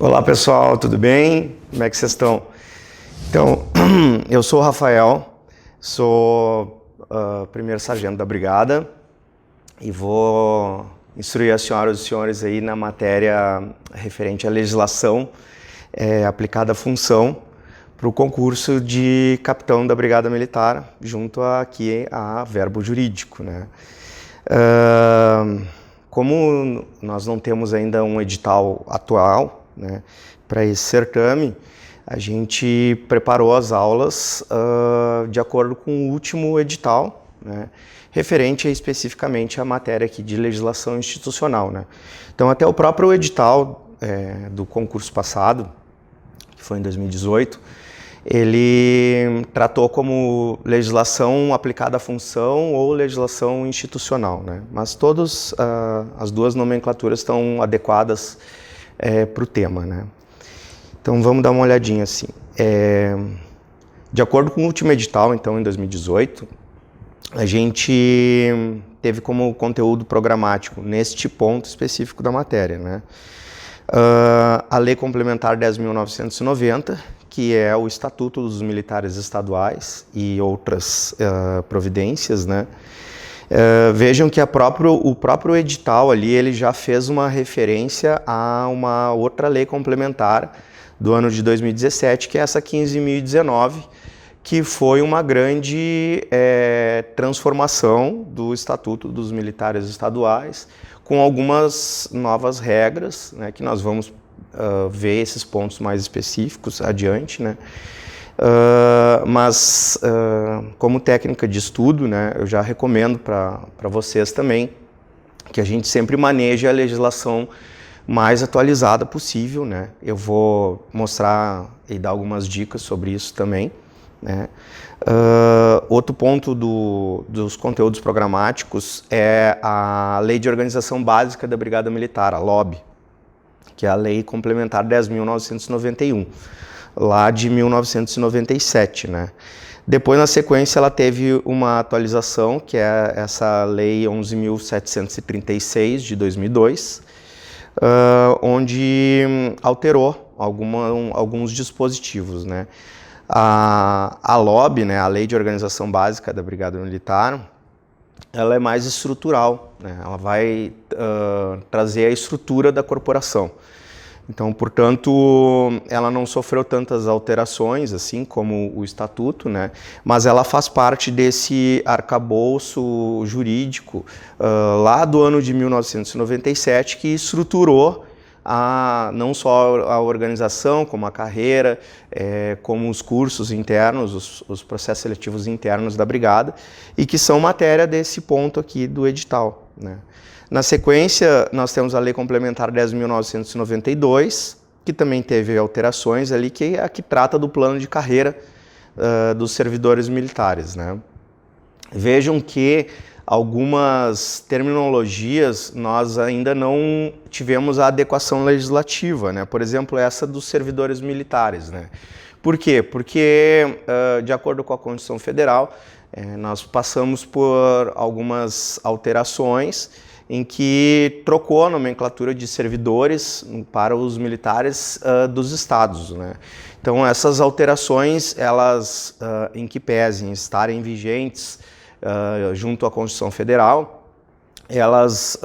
Olá pessoal, tudo bem? Como é que vocês estão? Então, eu sou o Rafael, sou primeiro sargento da brigada e vou instruir as senhoras e os senhores aí na matéria referente à legislação aplicada à função para o concurso de capitão da Brigada Militar, junto aqui a verbo jurídico, né? Como nós não temos ainda um edital atual, né, para esse certame, a gente preparou as aulas de acordo com o último edital, né, referente especificamente à matéria aqui de legislação institucional, né. Então até o próprio edital do concurso passado, que foi em 2018, ele tratou como legislação aplicada à função ou legislação institucional, né? Mas todas as duas nomenclaturas estão adequadas para o tema, né? Então vamos dar uma olhadinha assim. De acordo com o último edital, então em 2018, a gente teve como conteúdo programático neste ponto específico da matéria, né? A Lei Complementar 10.990, que é o Estatuto dos Militares Estaduais e outras providências, né? Vejam que o próprio edital ali, ele já fez uma referência a uma outra lei complementar do ano de 2017, que é essa 15.019, que foi uma grande transformação do Estatuto dos Militares Estaduais, com algumas novas regras, né, que nós vamos ver esses pontos mais específicos adiante, né? Mas como técnica de estudo, né, eu já recomendo para vocês também que a gente sempre maneje a legislação mais atualizada possível, né? Eu vou mostrar e dar algumas dicas sobre isso também, né? Outro ponto dos conteúdos programáticos é a Lei de Organização Básica da Brigada Militar, a LOB, que é a Lei Complementar 10.991, lá de 1997, né? Depois, na sequência, ela teve uma atualização, que é essa Lei 11.736, de 2002, onde alterou alguns dispositivos, né? A LOB, né, a Lei de Organização Básica da Brigada Militar, ela é mais estrutural, né? Ela vai trazer a estrutura da corporação. Então, portanto, ela não sofreu tantas alterações assim como o Estatuto, né? Mas ela faz parte desse arcabouço jurídico lá do ano de 1997, que estruturou não só a organização, como a carreira, como os cursos internos, os processos seletivos internos da brigada, e que são matéria desse ponto aqui do edital, né? Na sequência, nós temos a Lei Complementar 10.992, que também teve alterações ali, que é a que trata do plano de carreira dos servidores militares, né? Vejam que algumas terminologias nós ainda não tivemos a adequação legislativa, né? Por exemplo, essa dos servidores militares, né? Por quê? Porque, de acordo com a Constituição Federal, nós passamos por algumas alterações em que trocou a nomenclatura de servidores para os militares dos estados, né? Então, essas alterações, elas, em que pesem estarem vigentes junto à Constituição Federal, elas,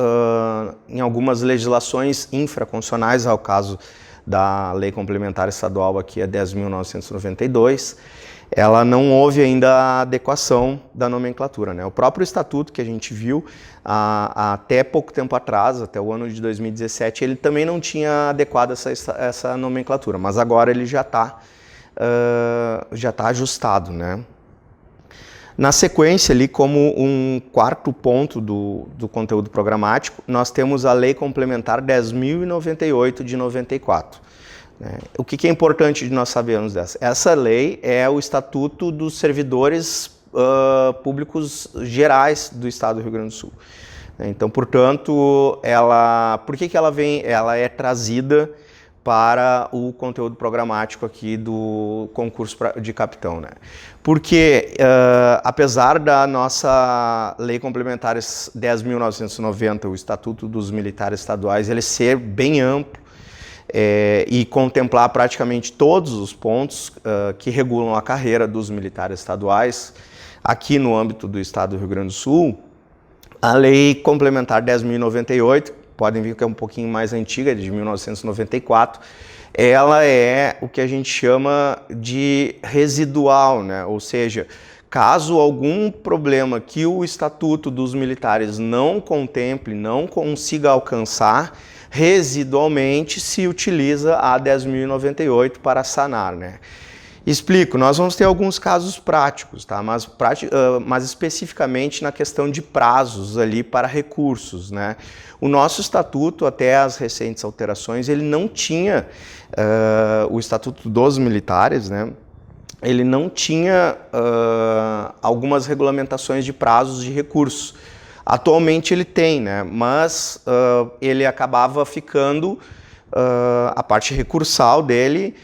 em algumas legislações infraconstitucionais, ao caso da Lei Complementar Estadual, aqui é 10.992, ela não houve ainda a adequação da nomenclatura, né? O próprio Estatuto que a gente viu até pouco tempo atrás, até o ano de 2017, ele também não tinha adequado essa nomenclatura, mas agora ele já tá ajustado, né? Na sequência, ali, como um quarto ponto do conteúdo programático, nós temos a Lei Complementar 10.098 de 94. O que é importante de nós sabermos dessa? Essa lei é o Estatuto dos Servidores Públicos Gerais do Estado do Rio Grande do Sul. Então, portanto, por que ela vem? Ela é trazida para o conteúdo programático aqui do concurso de capitão, né? Porque, apesar da nossa Lei Complementar 10.990, o Estatuto dos Militares Estaduais, ele ser bem amplo, e contemplar praticamente todos os pontos que regulam a carreira dos militares estaduais aqui no âmbito do estado do Rio Grande do Sul, a Lei Complementar 10.098, podem ver que é um pouquinho mais antiga, de 1994, ela é o que a gente chama de residual, né? Ou seja, caso algum problema que o Estatuto dos Militares não contemple, não consiga alcançar, residualmente se utiliza a 10.098 para sanar, né? Explico, nós vamos ter alguns casos práticos, tá? Mas especificamente na questão de prazos ali para recursos, né? O nosso estatuto, até as recentes alterações, ele não tinha, o Estatuto dos Militares, né? Ele não tinha algumas regulamentações de prazos de recursos. Atualmente ele tem, né? Mas ele acabava ficando, a parte recursal dele,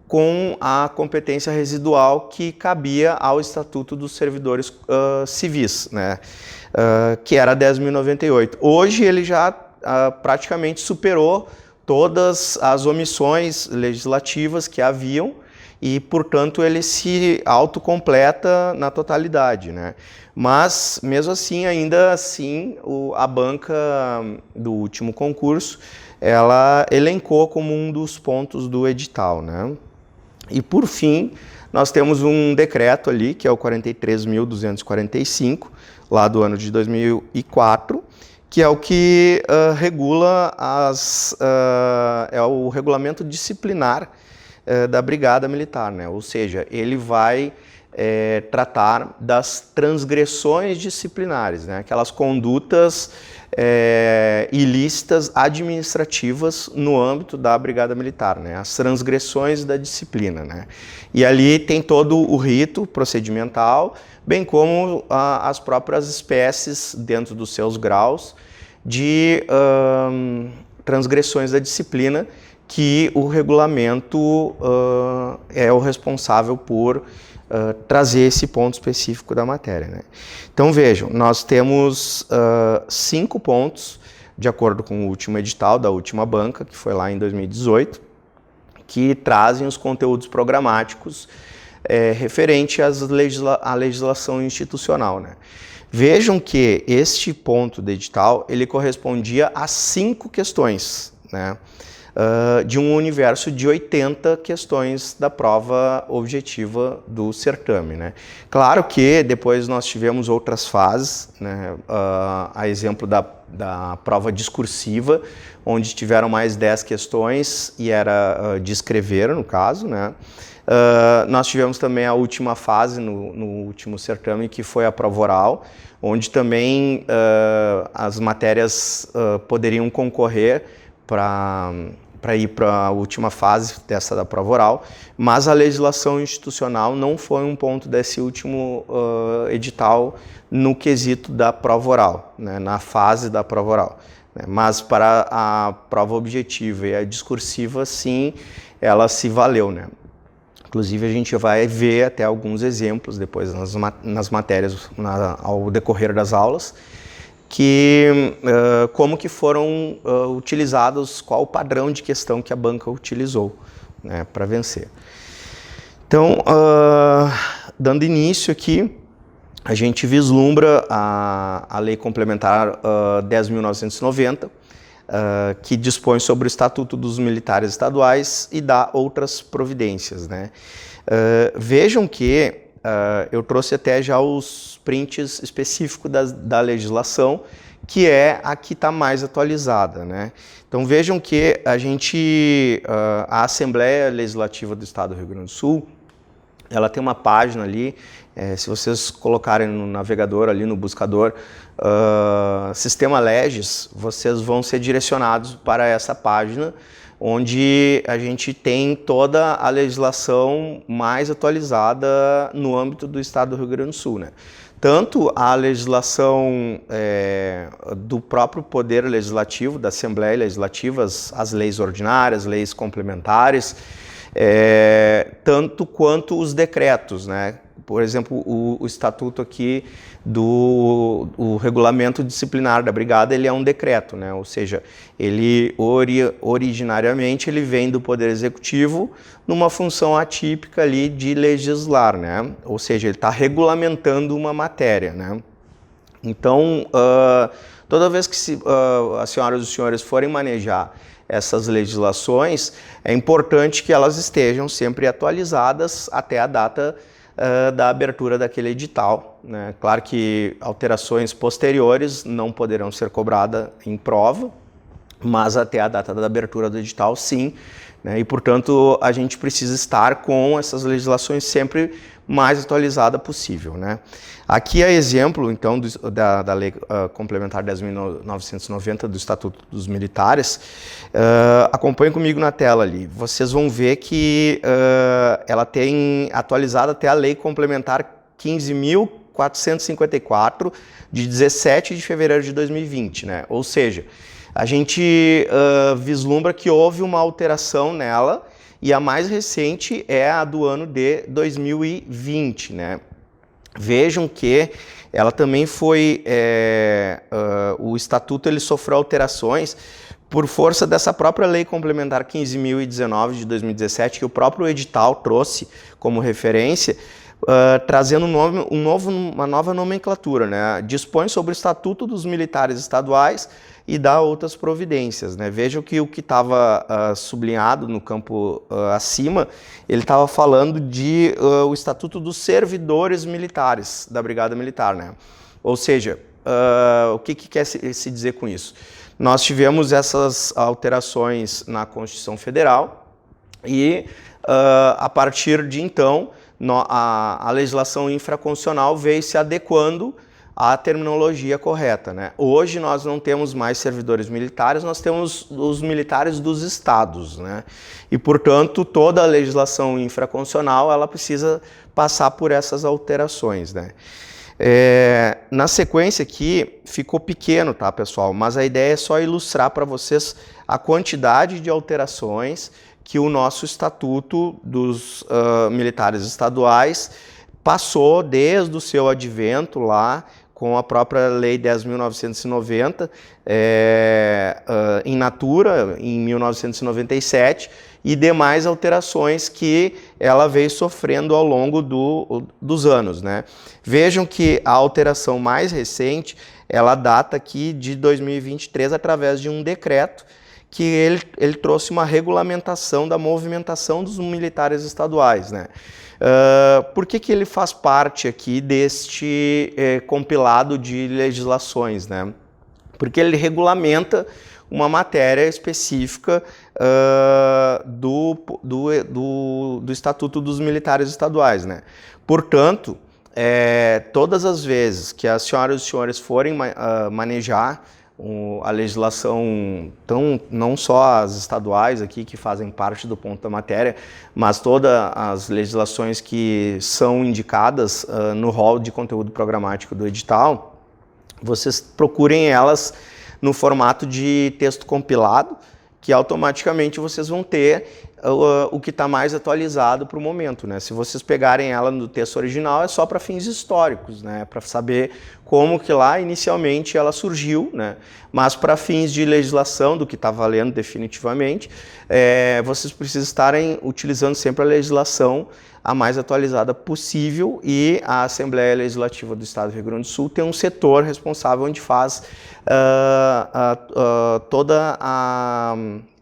com a competência residual que cabia ao Estatuto dos Servidores Civis, né? Que era 10.098. Hoje ele já praticamente superou todas as omissões legislativas que haviam e, portanto, ele se autocompleta na totalidade, né? Mas, mesmo assim, ainda assim, a banca do último concurso, ela elencou como um dos pontos do edital, né? E, por fim, nós temos um decreto ali, que é o 43.245, lá do ano de 2004, que é o que regula é o regulamento disciplinar da Brigada Militar, né? Ou seja, ele vai tratar das transgressões disciplinares, né? Aquelas condutas ilícitas administrativas no âmbito da Brigada Militar, né? As transgressões da disciplina, né? E ali tem todo o rito procedimental, bem como as próprias espécies dentro dos seus graus de transgressões da disciplina, que o regulamento é o responsável por trazer esse ponto específico da matéria, né? Então vejam, nós temos 5 pontos, de acordo com o último edital da última banca, que foi lá em 2018, que trazem os conteúdos programáticos referente à legislação institucional, né? Vejam que este ponto do edital, ele correspondia a 5 questões, né? De um universo de 80 questões da prova objetiva do certame, né? Claro que depois nós tivemos outras fases, né? A exemplo da prova discursiva, onde tiveram mais 10 questões e era de escrever, no caso, né? Nós tivemos também a última fase no último certame, que foi a prova oral, onde também as matérias poderiam concorrer para ir para a última fase dessa da prova oral, mas a legislação institucional não foi um ponto desse último edital no quesito da prova oral, né, na fase da prova oral, né, mas para a prova objetiva e a discursiva, sim, ela se valeu, né. Inclusive a gente vai ver até alguns exemplos depois nas matérias ao decorrer das aulas, que como que foram utilizados, qual o padrão de questão que a banca utilizou, né, para vencer. Então, dando início aqui, a gente vislumbra a Lei Complementar 10.990, que dispõe sobre o Estatuto dos Militares Estaduais e dá outras providências, né. Vejam que eu trouxe até já os prints específicos da legislação, que é a que está mais atualizada, né? Então vejam que a Assembleia Legislativa do Estado do Rio Grande do Sul, ela tem uma página ali, se vocês colocarem no navegador ali, no buscador, Sistema Legis, vocês vão ser direcionados para essa página, onde a gente tem toda a legislação mais atualizada no âmbito do Estado do Rio Grande do Sul, né? Tanto a legislação do próprio Poder Legislativo, da Assembleia Legislativa, as leis ordinárias, leis complementares, tanto quanto os decretos, né? Por exemplo, o estatuto aqui o regulamento disciplinar da brigada, ele é um decreto, né? Ou seja, ele originariamente ele vem do Poder Executivo numa função atípica ali de legislar, né? Ou seja, ele está regulamentando uma matéria, né? Então, toda vez que as senhoras e os senhores forem manejar essas legislações, é importante que elas estejam sempre atualizadas até a data da abertura daquele edital, né? Claro que alterações posteriores não poderão ser cobradas em prova, mas até a data da abertura do edital, sim, né? E, portanto, a gente precisa estar com essas legislações sempre mais atualizada possível, né? Aqui é exemplo, então, da Lei Complementar 10.990 do Estatuto dos Militares. Acompanhem comigo na tela ali. Vocês vão ver que ela tem atualizado até a Lei Complementar 15.454, de 17 de fevereiro de 2020, né? Ou seja, a gente vislumbra que houve uma alteração nela, e a mais recente é a do ano de 2020, né? Vejam que ela também foi, o estatuto ele sofreu alterações por força dessa própria Lei Complementar 15.019 de 2017, que o próprio edital trouxe como referência, trazendo uma nova nomenclatura, né? Dispõe sobre o Estatuto dos Militares Estaduais e dá outras providências, né? Vejam que o que estava sublinhado no campo acima, ele estava falando de o Estatuto dos Servidores Militares da Brigada Militar, né? Ou seja, o que quer se dizer com isso? Nós tivemos essas alterações na Constituição Federal e, a partir de então, a legislação infraconstitucional veio se adequando à terminologia correta, né? Hoje nós não temos mais servidores militares, nós temos os militares dos estados, né? E, portanto, toda a legislação infraconstitucional ela precisa passar por essas alterações, né? Na sequência aqui, ficou pequeno, tá, pessoal? Mas a ideia é só ilustrar para vocês a quantidade de alterações que o nosso Estatuto dos Militares Estaduais passou desde o seu advento lá, com a própria Lei 10.990, in natura, em 1997, e demais alterações que ela veio sofrendo ao longo dos anos, né? Vejam que a alteração mais recente, ela data aqui de 2023, através de um decreto, que ele trouxe uma regulamentação da movimentação dos militares estaduais, né? Por que ele faz parte aqui deste compilado de legislações, né? Porque ele regulamenta uma matéria específica do Estatuto dos Militares Estaduais, né? Portanto, todas as vezes que as senhoras e os senhores forem manejar a legislação, não só as estaduais aqui que fazem parte do ponto da matéria, mas todas as legislações que são indicadas no rol de conteúdo programático do edital, vocês procurem elas no formato de texto compilado, que automaticamente vocês vão ter o que está mais atualizado para o momento, né? Se vocês pegarem ela no texto original, é só para fins históricos, né? Para saber como que lá inicialmente ela surgiu, né? Mas para fins de legislação, do que está valendo definitivamente, vocês precisam estarem utilizando sempre a legislação a mais atualizada possível, e a Assembleia Legislativa do Estado do Rio Grande do Sul tem um setor responsável onde faz toda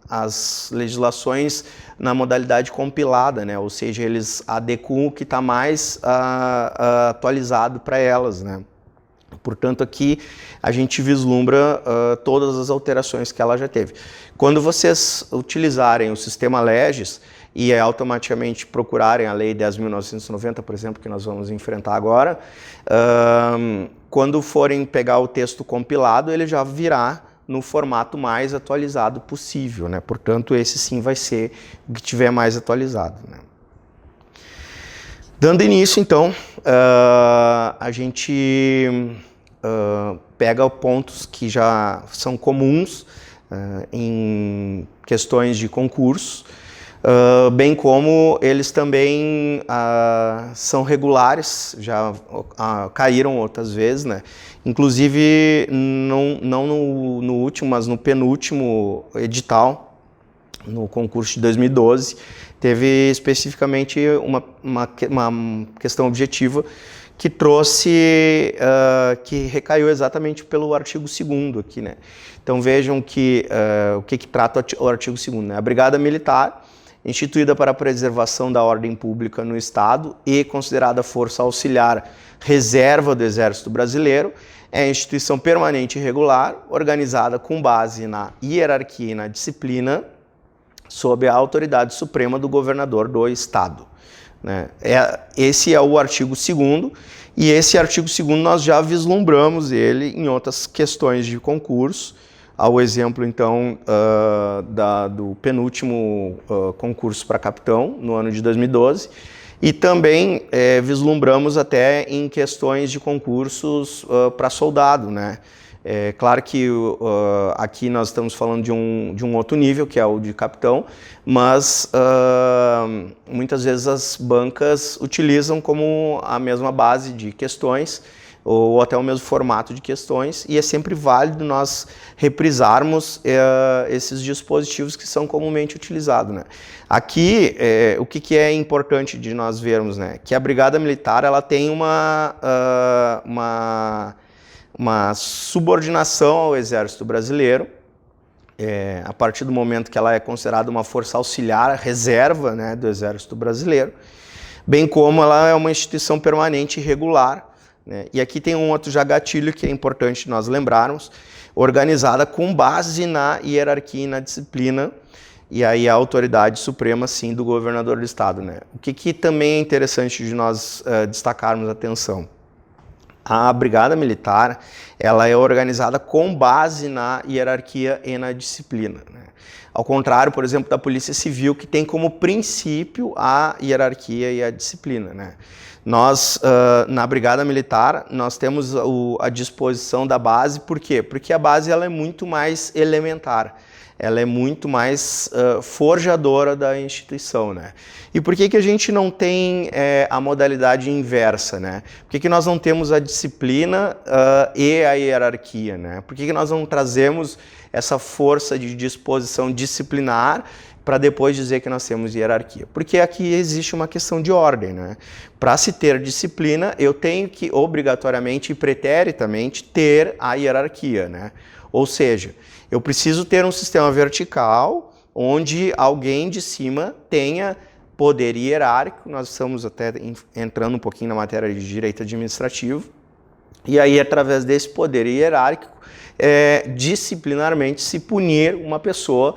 as legislações na modalidade compilada, né? Ou seja, eles adequam o que está mais atualizado para elas, né? Portanto, aqui a gente vislumbra todas as alterações que ela já teve. Quando vocês utilizarem o sistema Legis e automaticamente procurarem a Lei 10.990, por exemplo, que nós vamos enfrentar agora, quando forem pegar o texto compilado, ele já virá no formato mais atualizado possível, né? Portanto, esse sim vai ser o que tiver mais atualizado, né? Dando início, então, a gente pega pontos que já são comuns em questões de concurso. bem como eles também são regulares, já caíram outras vezes, né? Inclusive, não no último, mas no penúltimo edital, no concurso de 2012, teve especificamente uma questão objetiva que trouxe, que recaiu exatamente pelo artigo 2º aqui, né? Então vejam que o que trata o artigo 2º, né? A Brigada Militar, instituída para a preservação da ordem pública no Estado e considerada força auxiliar reserva do Exército Brasileiro, é instituição permanente e regular, organizada com base na hierarquia e na disciplina, sob a autoridade suprema do governador do Estado. Né? Esse é o artigo 2º, e esse artigo 2º nós já vislumbramos ele em outras questões de concurso, ao exemplo, então, do penúltimo concurso para capitão, no ano de 2012, e também vislumbramos até em questões de concursos para soldado, né? É claro que aqui nós estamos falando de um outro nível, que é o de capitão, mas muitas vezes as bancas utilizam como a mesma base de questões, ou até o mesmo formato de questões, e é sempre válido nós reprisarmos esses dispositivos que são comumente utilizados, né? Aqui, o que é importante de nós vermos, né? Que a Brigada Militar ela tem uma subordinação ao Exército Brasileiro, a partir do momento que ela é considerada uma força auxiliar, reserva, né, do Exército Brasileiro, bem como ela é uma instituição permanente e regular, né? E aqui tem um outro já gatilho que é importante nós lembrarmos, organizada com base na hierarquia e na disciplina, e aí a autoridade suprema, sim, do governador do Estado, né? O que também é interessante de nós destacarmos a atenção. A Brigada Militar, ela é organizada com base na hierarquia e na disciplina, né? Ao contrário, por exemplo, da Polícia Civil, que tem como princípio a hierarquia e a disciplina, né? Nós, na Brigada Militar, nós temos a disposição da base, por quê? Porque a base ela é muito mais elementar, ela é muito mais forjadora da instituição, né? E por que a gente não tem a modalidade inversa, né? Por que nós não temos a disciplina e a hierarquia, né? Por que nós não trazemos essa força de disposição disciplinar para depois dizer que nós temos hierarquia? Porque aqui existe uma questão de ordem, né? Para se ter disciplina, eu tenho que obrigatoriamente e preteritamente ter a hierarquia, né? Ou seja, eu preciso ter um sistema vertical onde alguém de cima tenha poder hierárquico. Nós estamos até entrando um pouquinho na matéria de direito administrativo. E aí, através desse poder hierárquico, disciplinarmente se punir uma pessoa,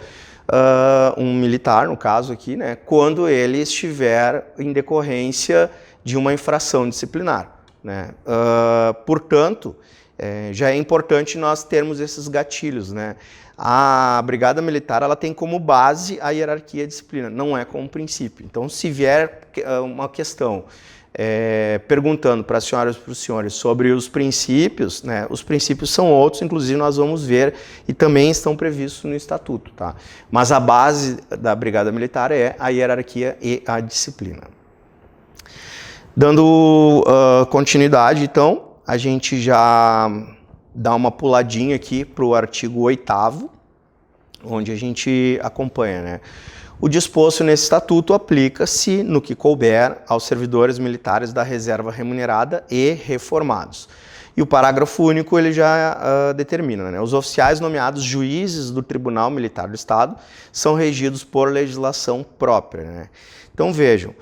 um militar, no caso aqui, né, quando ele estiver em decorrência de uma infração disciplinar, né? Portanto, já é importante nós termos esses gatilhos, né? A Brigada Militar ela tem como base a hierarquia e a disciplina, não é como princípio. Então, se vier uma questão perguntando para as senhoras e para os senhores sobre os princípios, né? Os princípios são outros, inclusive nós vamos ver, e também estão previstos no Estatuto, tá? Mas a base da Brigada Militar é a hierarquia e a disciplina. Dando continuidade, então, a gente já dá uma puladinha aqui para o artigo 8º, onde a gente acompanha, né? O disposto nesse estatuto aplica-se, no que couber, aos servidores militares da reserva remunerada e reformados. E o parágrafo único ele já determina, né? Os oficiais nomeados juízes do Tribunal Militar do Estado são regidos por legislação própria, né? Então vejam,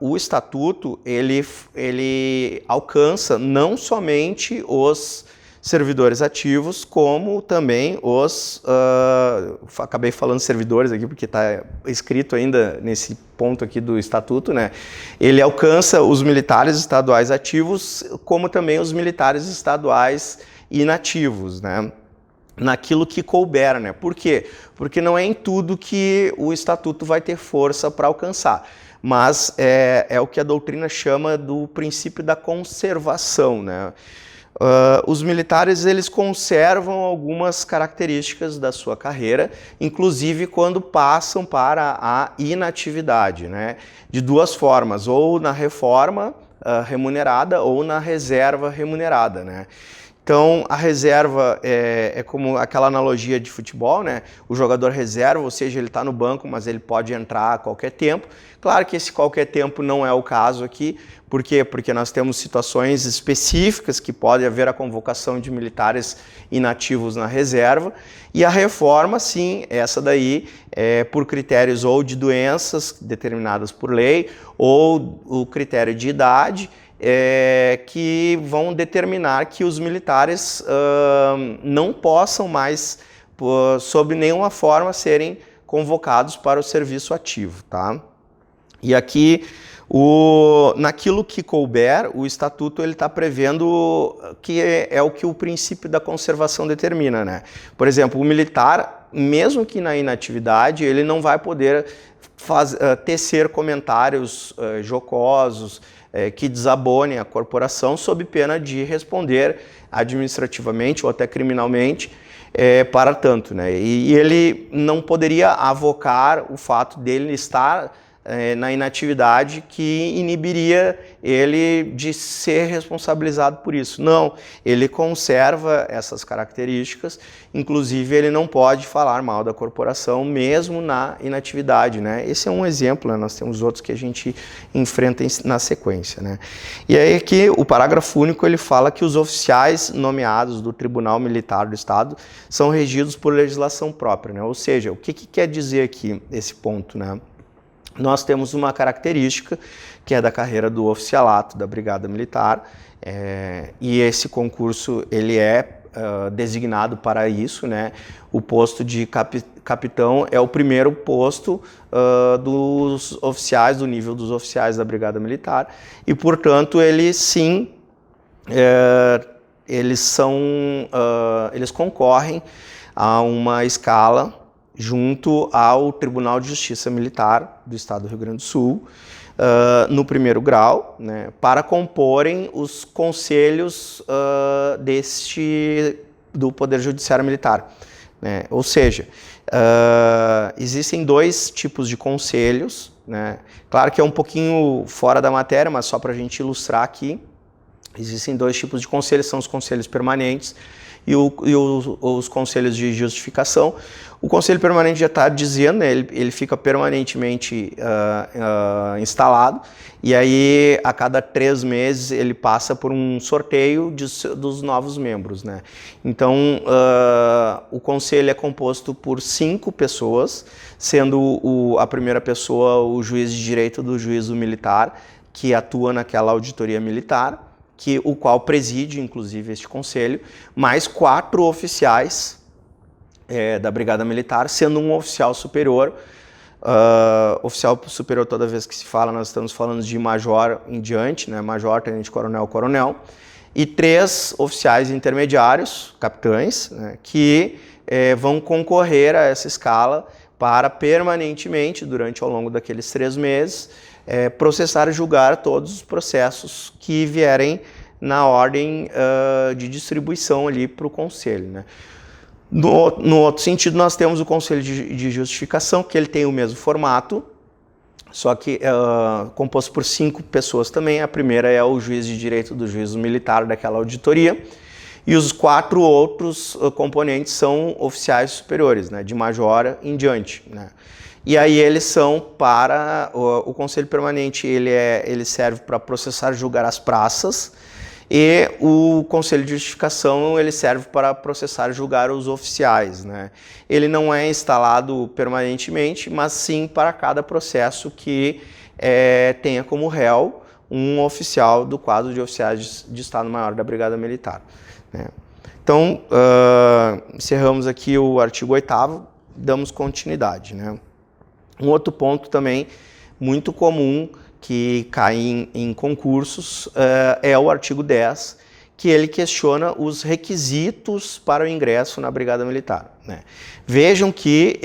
o estatuto ele alcança não somente os servidores ativos, como também os, acabei falando servidores aqui porque está escrito ainda nesse ponto aqui do estatuto, né? Ele alcança os militares estaduais ativos, como também os militares estaduais inativos, né? Naquilo que couber, né? Por quê? Porque não é em tudo que o estatuto vai ter força para alcançar, mas é o que a doutrina chama do princípio da conservação, né? Os militares eles conservam algumas características da sua carreira, inclusive quando passam para a inatividade, né? De duas formas, ou na reforma remunerada ou na reserva remunerada, né? Então, a reserva é como aquela analogia de futebol, né? O jogador reserva, ou seja, ele está no banco, mas ele pode entrar a qualquer tempo. Claro que esse qualquer tempo não é o caso aqui. Por quê? Porque nós temos situações específicas que pode haver a convocação de militares inativos na reserva. E a reforma, sim, essa daí é por critérios ou de doenças determinadas por lei, ou o critério de idade, que vão determinar que os militares não possam mais, sob nenhuma forma, serem convocados para o serviço ativo, tá? E aqui, naquilo que couber, o estatuto ele está prevendo que é o que o princípio da conservação determina, né? Por exemplo, o militar, mesmo que na inatividade, ele não vai poder tecer comentários jocosos, que desabonem a corporação sob pena de responder administrativamente ou até criminalmente para tanto, né? E ele não poderia avocar o fato dele estar na inatividade que inibiria ele de ser responsabilizado por isso. Não, ele conserva essas características, inclusive ele não pode falar mal da corporação mesmo na inatividade, né? Esse é um exemplo, né? Nós temos outros que a gente enfrenta na sequência, né? E aí aqui o parágrafo único ele fala que os oficiais nomeados do Tribunal Militar do Estado são regidos por legislação própria, né? Ou seja, o que quer dizer aqui esse ponto, né? Nós temos uma característica que é da carreira do oficialato da Brigada Militar, e esse concurso ele é designado para isso, né? O posto de capitão é o primeiro posto dos oficiais, do nível dos oficiais da Brigada Militar, e portanto eles sim, eles concorrem a uma escala junto ao Tribunal de Justiça Militar do Estado do Rio Grande do Sul, no primeiro grau, né, para comporem os conselhos do Poder Judiciário Militar, né? Ou seja, existem dois tipos de conselhos, né? Claro que é um pouquinho fora da matéria, mas só para a gente ilustrar aqui. Existem dois tipos de conselhos, são os conselhos permanentes e os conselhos de justificação. O conselho permanente já está dizendo, né, ele fica permanentemente instalado, e aí a cada 3 meses ele passa por um sorteio dos novos membros, né? Então o conselho é composto por 5 pessoas, sendo a primeira pessoa o juiz de direito do juízo militar, que atua naquela auditoria militar, o qual preside, inclusive, este conselho, mais 4 oficiais da Brigada Militar, sendo um oficial superior. Oficial superior, toda vez que se fala, nós estamos falando de major em diante, né? Major, tenente-coronel, coronel, e 3 oficiais intermediários, capitães, né? Que vão concorrer a essa escala para permanentemente, durante ao longo daqueles 3 meses, processar e julgar todos os processos que vierem na ordem de distribuição ali para o Conselho, né? No outro sentido, nós temos o Conselho de Justificação, que ele tem o mesmo formato, só que composto por 5 pessoas também. A primeira é o juiz de direito do juízo militar daquela auditoria, e os 4 outros componentes são oficiais superiores, né, de major em diante, né? E aí eles são para o Conselho Permanente, ele serve para processar e julgar as praças, e o Conselho de Justificação ele serve para processar e julgar os oficiais, né? Ele não é instalado permanentemente, mas sim para cada processo que tenha como réu um oficial do quadro de oficiais de Estado-Maior da Brigada Militar, né? Então, encerramos aqui o artigo 8º, damos continuidade, né? Um outro ponto também muito comum que cai em concursos é o artigo 10, que ele questiona os requisitos para o ingresso na Brigada Militar, né? Vejam que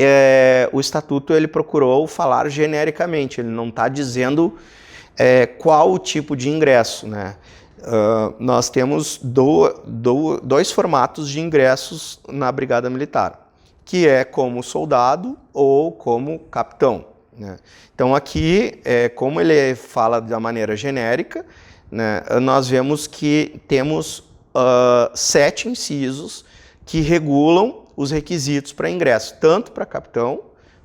o Estatuto ele procurou falar genericamente, ele não está dizendo qual o tipo de ingresso, né? Nós temos dois formatos de ingressos na Brigada Militar, que é como soldado ou como capitão, né? Então aqui, como ele fala de uma maneira genérica, né, nós vemos que temos 7 incisos que regulam os requisitos para ingresso, tanto para capitão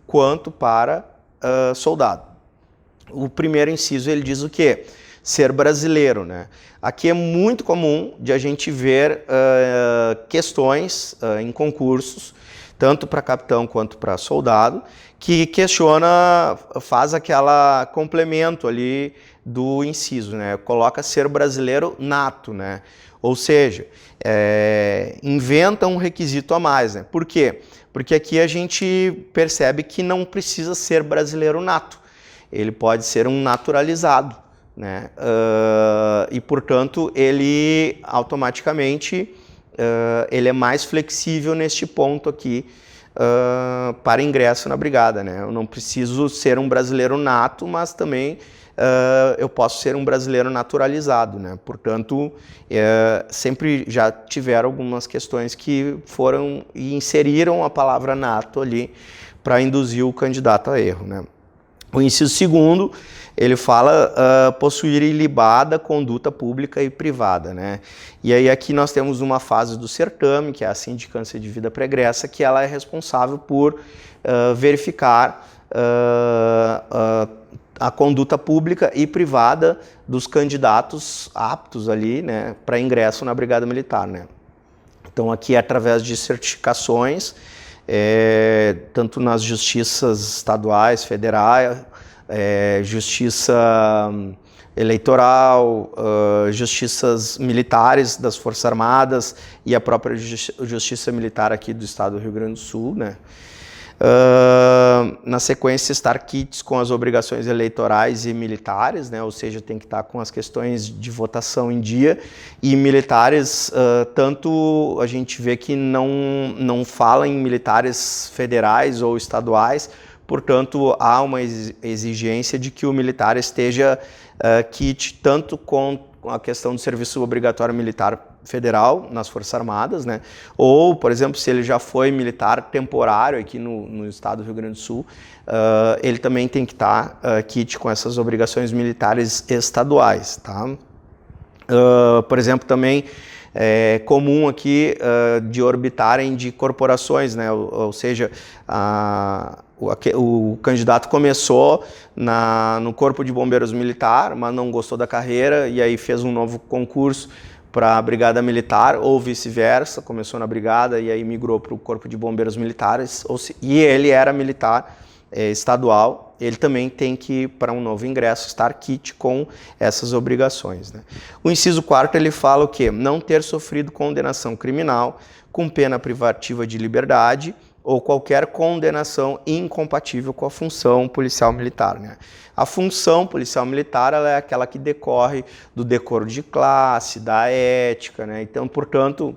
quanto para soldado. O primeiro inciso ele diz o quê? Ser brasileiro, né? Aqui é muito comum de a gente ver questões em concursos, tanto para capitão quanto para soldado, que questiona, faz aquela complemento ali do inciso, né? Coloca ser brasileiro nato, né? Ou seja, inventa um requisito a mais, né? Por quê? Porque aqui a gente percebe que não precisa ser brasileiro nato, ele pode ser um naturalizado, né? E portanto ele automaticamente ele é mais flexível neste ponto aqui para ingresso na brigada, né? Eu não preciso ser um brasileiro nato, mas também eu posso ser um brasileiro naturalizado, né? Portanto, sempre já tiveram algumas questões que foram e inseriram a palavra nato ali para induzir o candidato a erro, né? O inciso segundo, ele fala possuir ilibada conduta pública e privada, né? E aí aqui nós temos uma fase do certame, que é a sindicância de vida pregressa, que ela é responsável por verificar a conduta pública e privada dos candidatos aptos ali, né, para ingresso na Brigada Militar, né? Então aqui através de certificações, tanto nas justiças estaduais, federais, justiça eleitoral, justiças militares das Forças Armadas e a própria justiça militar aqui do estado do Rio Grande do Sul, né? Na sequência, estar quites com as obrigações eleitorais e militares, né? Ou seja, tem que estar com as questões de votação em dia, e militares, tanto a gente vê que não fala em militares federais ou estaduais, portanto, há uma exigência de que o militar esteja quite tanto com a questão do serviço obrigatório militar federal nas Forças Armadas, né? Ou, por exemplo, se ele já foi militar temporário aqui no estado do Rio Grande do Sul, ele também tem que estar quite com essas obrigações militares estaduais, tá? Por exemplo, também é comum aqui de orbitarem de corporações, né? Ou seja, o candidato começou no Corpo de Bombeiros Militar, mas não gostou da carreira e aí fez um novo concurso para a Brigada Militar, ou vice-versa, começou na Brigada e aí migrou para o Corpo de Bombeiros Militares, e ele era militar estadual, ele também tem que, para um novo ingresso, estar quite com essas obrigações, né? O inciso 4º, ele fala o quê? Não ter sofrido condenação criminal com pena privativa de liberdade ou qualquer condenação incompatível com a função policial militar, né? A função policial militar, ela é aquela que decorre do decoro de classe, da ética, né? Então, portanto,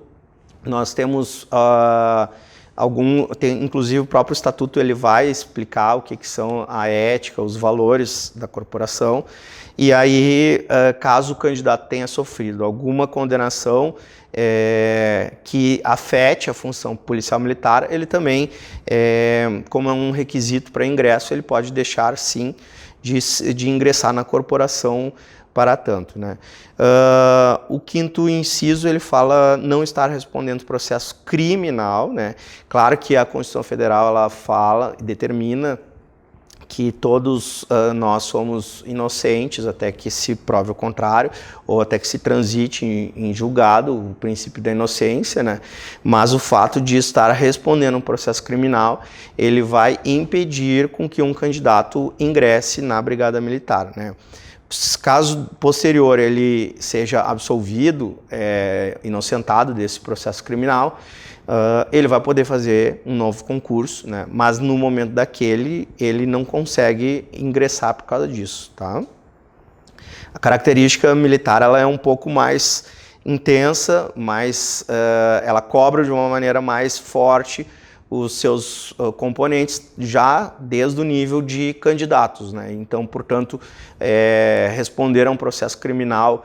nós temos inclusive o próprio estatuto ele vai explicar o que são a ética, os valores da corporação, e aí caso o candidato tenha sofrido alguma condenação que afete a função policial militar, ele também, como é um requisito para ingresso, ele pode deixar sim de ingressar na corporação para tanto, né? O 5º inciso, ele fala não estar respondendo processo criminal, né? Claro que a Constituição Federal, ela fala, determina que todos nós somos inocentes até que se prove o contrário, ou até que se transite em julgado o princípio da inocência, né? Mas o fato de estar respondendo um processo criminal, ele vai impedir com que um candidato ingresse na Brigada Militar, né? Caso posterior ele seja absolvido, inocentado desse processo criminal, ele vai poder fazer um novo concurso, né? Mas no momento daquele, ele não consegue ingressar por causa disso, tá? A característica militar, ela é um pouco mais intensa, ela cobra de uma maneira mais forte os seus componentes já desde o nível de candidatos, né? Então, portanto, responder a um processo criminal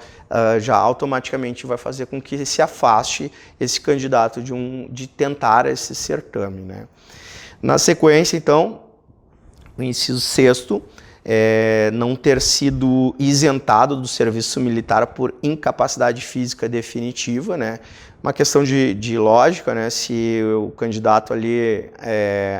já automaticamente vai fazer com que se afaste esse candidato de tentar esse certame, né? Na sequência, então, o inciso 6º, não ter sido isentado do serviço militar por incapacidade física definitiva, né? Uma questão de lógica, né? Se o candidato ali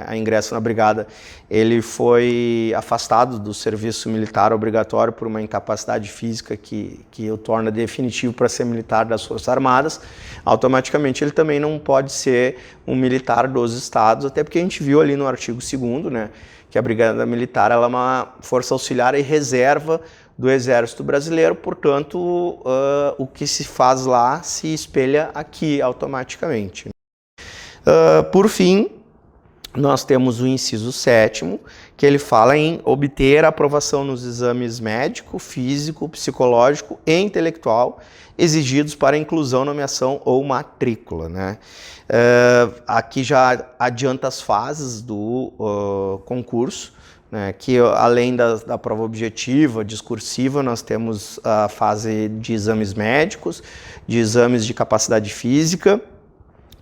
a ingresso na brigada, ele foi afastado do serviço militar obrigatório por uma incapacidade física que o torna definitivo para ser militar das Forças Armadas, automaticamente ele também não pode ser um militar dos estados, até porque a gente viu ali no artigo 2º, né, que a Brigada Militar ela é uma força auxiliar e reserva do Exército Brasileiro, portanto, o que se faz lá se espelha aqui automaticamente. Por fim, nós temos o inciso 7º, que ele fala em obter aprovação nos exames médico, físico, psicológico e intelectual exigidos para inclusão, nomeação ou matrícula, né? Aqui já adianta as fases do concurso, né, que além da prova objetiva, discursiva, nós temos a fase de exames médicos, de exames de capacidade física,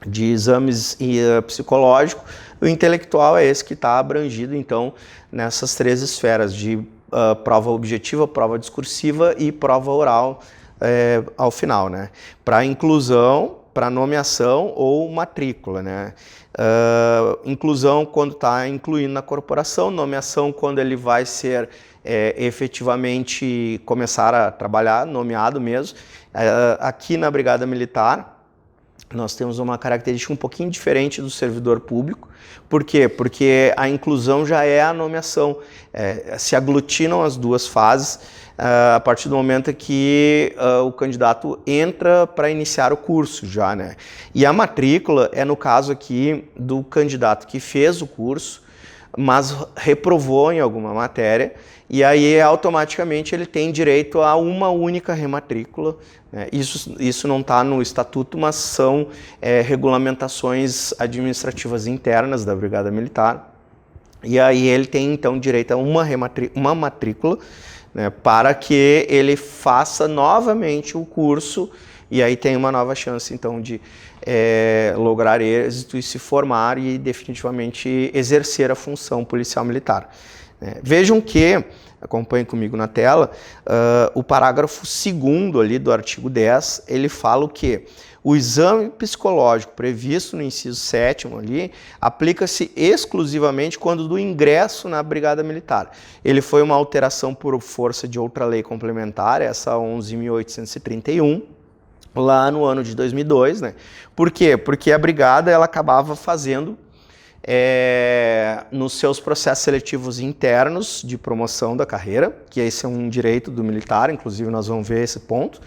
de exames psicológicos. O intelectual é esse que está abrangido, então, nessas 3 esferas de prova objetiva, prova discursiva e prova oral ao final, né? Para inclusão, para nomeação ou matrícula, né? Inclusão quando está incluindo na corporação, nomeação quando ele vai ser efetivamente começar a trabalhar, nomeado mesmo. Aqui na Brigada Militar, nós temos uma característica um pouquinho diferente do servidor público. Por quê? Porque a inclusão já é a nomeação. Se aglutinam as 2 fases a partir do momento que o candidato entra para iniciar o curso já, né? E a matrícula é no caso aqui do candidato que fez o curso, mas reprovou em alguma matéria, e aí automaticamente ele tem direito a uma única rematrícula, né? Isso não está no estatuto, mas são regulamentações administrativas internas da Brigada Militar, e aí ele tem então direito a uma matrícula, né, para que ele faça novamente o curso, e aí tem uma nova chance então de lograr êxito e se formar e definitivamente exercer a função policial militar. Vejam que, acompanhem comigo na tela, o parágrafo 2º ali do artigo 10, ele fala o quê? O exame psicológico previsto no inciso 7º ali aplica-se exclusivamente quando do ingresso na Brigada Militar. Ele foi uma alteração por força de outra lei complementar, essa 11.831, lá no ano de 2002, né? Por quê? Porque a Brigada ela acabava fazendo nos seus processos seletivos internos de promoção da carreira, que esse é um direito do militar, inclusive nós vamos ver esse ponto,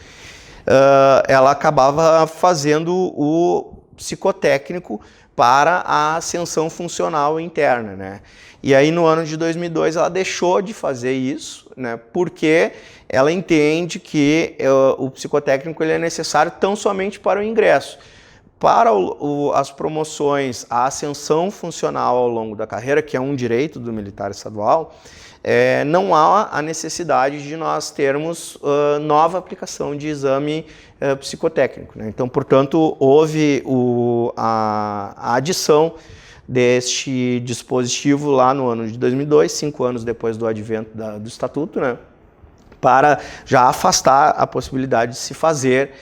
ela acabava fazendo o psicotécnico para a ascensão funcional interna, né? E aí no ano de 2002 ela deixou de fazer isso, né? Porque ela entende que o psicotécnico ele é necessário tão somente para o ingresso. Para as promoções, a ascensão funcional ao longo da carreira, que é um direito do militar estadual, não há a necessidade de nós termos nova aplicação de exame psicotécnico, né? Então, portanto, houve a adição deste dispositivo lá no ano de 2002, 5 anos depois do advento do Estatuto, né? Para já afastar a possibilidade de se fazer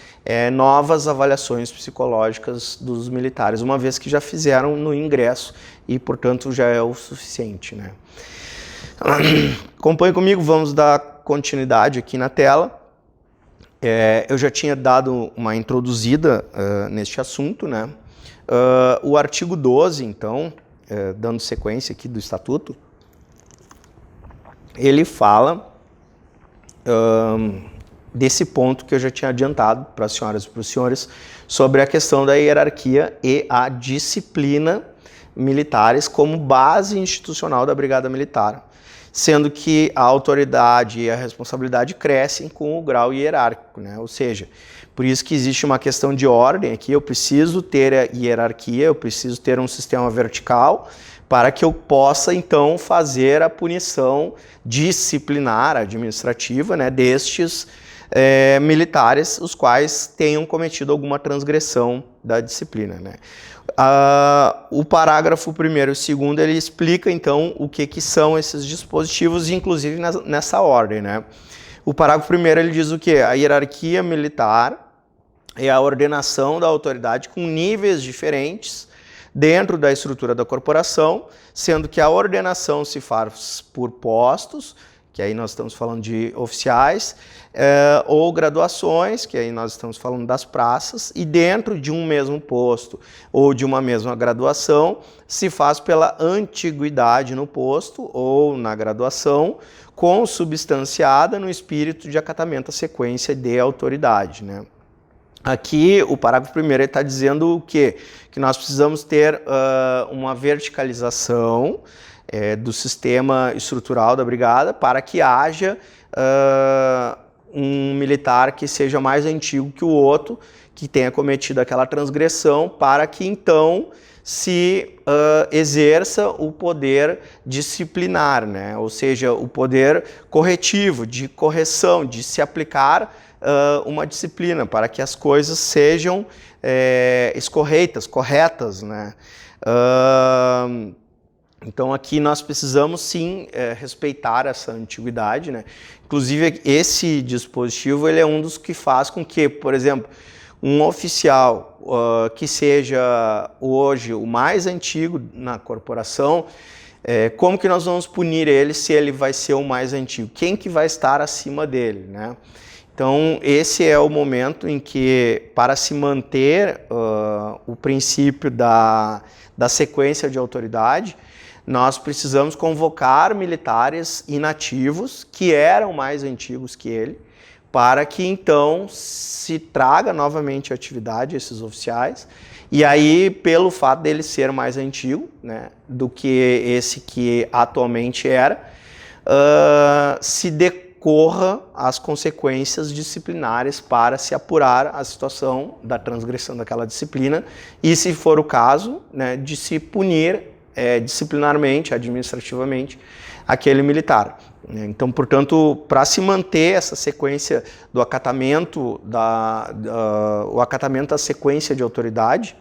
novas avaliações psicológicas dos militares, uma vez que já fizeram no ingresso e, portanto, já é o suficiente, né? Acompanhe comigo, vamos dar continuidade aqui na tela. Eu já tinha dado uma introduzida neste assunto, né? O artigo 12, então, dando sequência aqui do Estatuto, ele fala desse ponto que eu já tinha adiantado para as senhoras e para os senhores, sobre a questão da hierarquia e a disciplina militares como base institucional da Brigada Militar, sendo que a autoridade e a responsabilidade crescem com o grau hierárquico, né? Ou seja, Por isso que existe uma questão de ordem aqui, eu preciso ter a hierarquia, eu preciso ter um sistema vertical para que eu possa, então, fazer a punição disciplinar, administrativa, né, destes militares, os quais tenham cometido alguma transgressão da disciplina, né. O parágrafo 1º e 2º, ele explica, então, o que são esses dispositivos, inclusive nessa ordem, né. O parágrafo 1º, ele diz o quê? A hierarquia militar é a ordenação da autoridade com níveis diferentes dentro da estrutura da corporação, sendo que a ordenação se faz por postos, que aí nós estamos falando de oficiais, ou graduações, que aí nós estamos falando das praças, e dentro de um mesmo posto ou de uma mesma graduação, se faz pela antiguidade no posto ou na graduação, consubstanciada no espírito de acatamento à sequência de autoridade, né? Aqui, o parágrafo 1º está dizendo o quê? Que nós precisamos ter uma verticalização do sistema estrutural da brigada para que haja um militar que seja mais antigo que o outro, que tenha cometido aquela transgressão, para que então se exerça o poder disciplinar, né? Ou seja, o poder corretivo, de correção, de se aplicar uma disciplina, para que as coisas sejam escorreitas, corretas, né? Então aqui nós precisamos sim respeitar essa antiguidade, né? Inclusive esse dispositivo, ele é um dos que faz com que, por exemplo, um oficial que seja hoje o mais antigo na corporação, como que nós vamos punir ele se ele vai ser o mais antigo? Quem que vai estar acima dele, né? Então, esse é o momento em que, para se manter o princípio da sequência de autoridade, nós precisamos convocar militares inativos, que eram mais antigos que ele, para que, então, se traga novamente a atividade esses oficiais, e aí, pelo fato dele ser mais antigo, né, do que esse que atualmente era, se decorra as consequências disciplinares para se apurar a situação da transgressão daquela disciplina e, se for o caso, né, de se punir disciplinarmente, administrativamente, aquele militar. Então, portanto, para se manter essa sequência do acatamento, o acatamento da sequência de autoridade,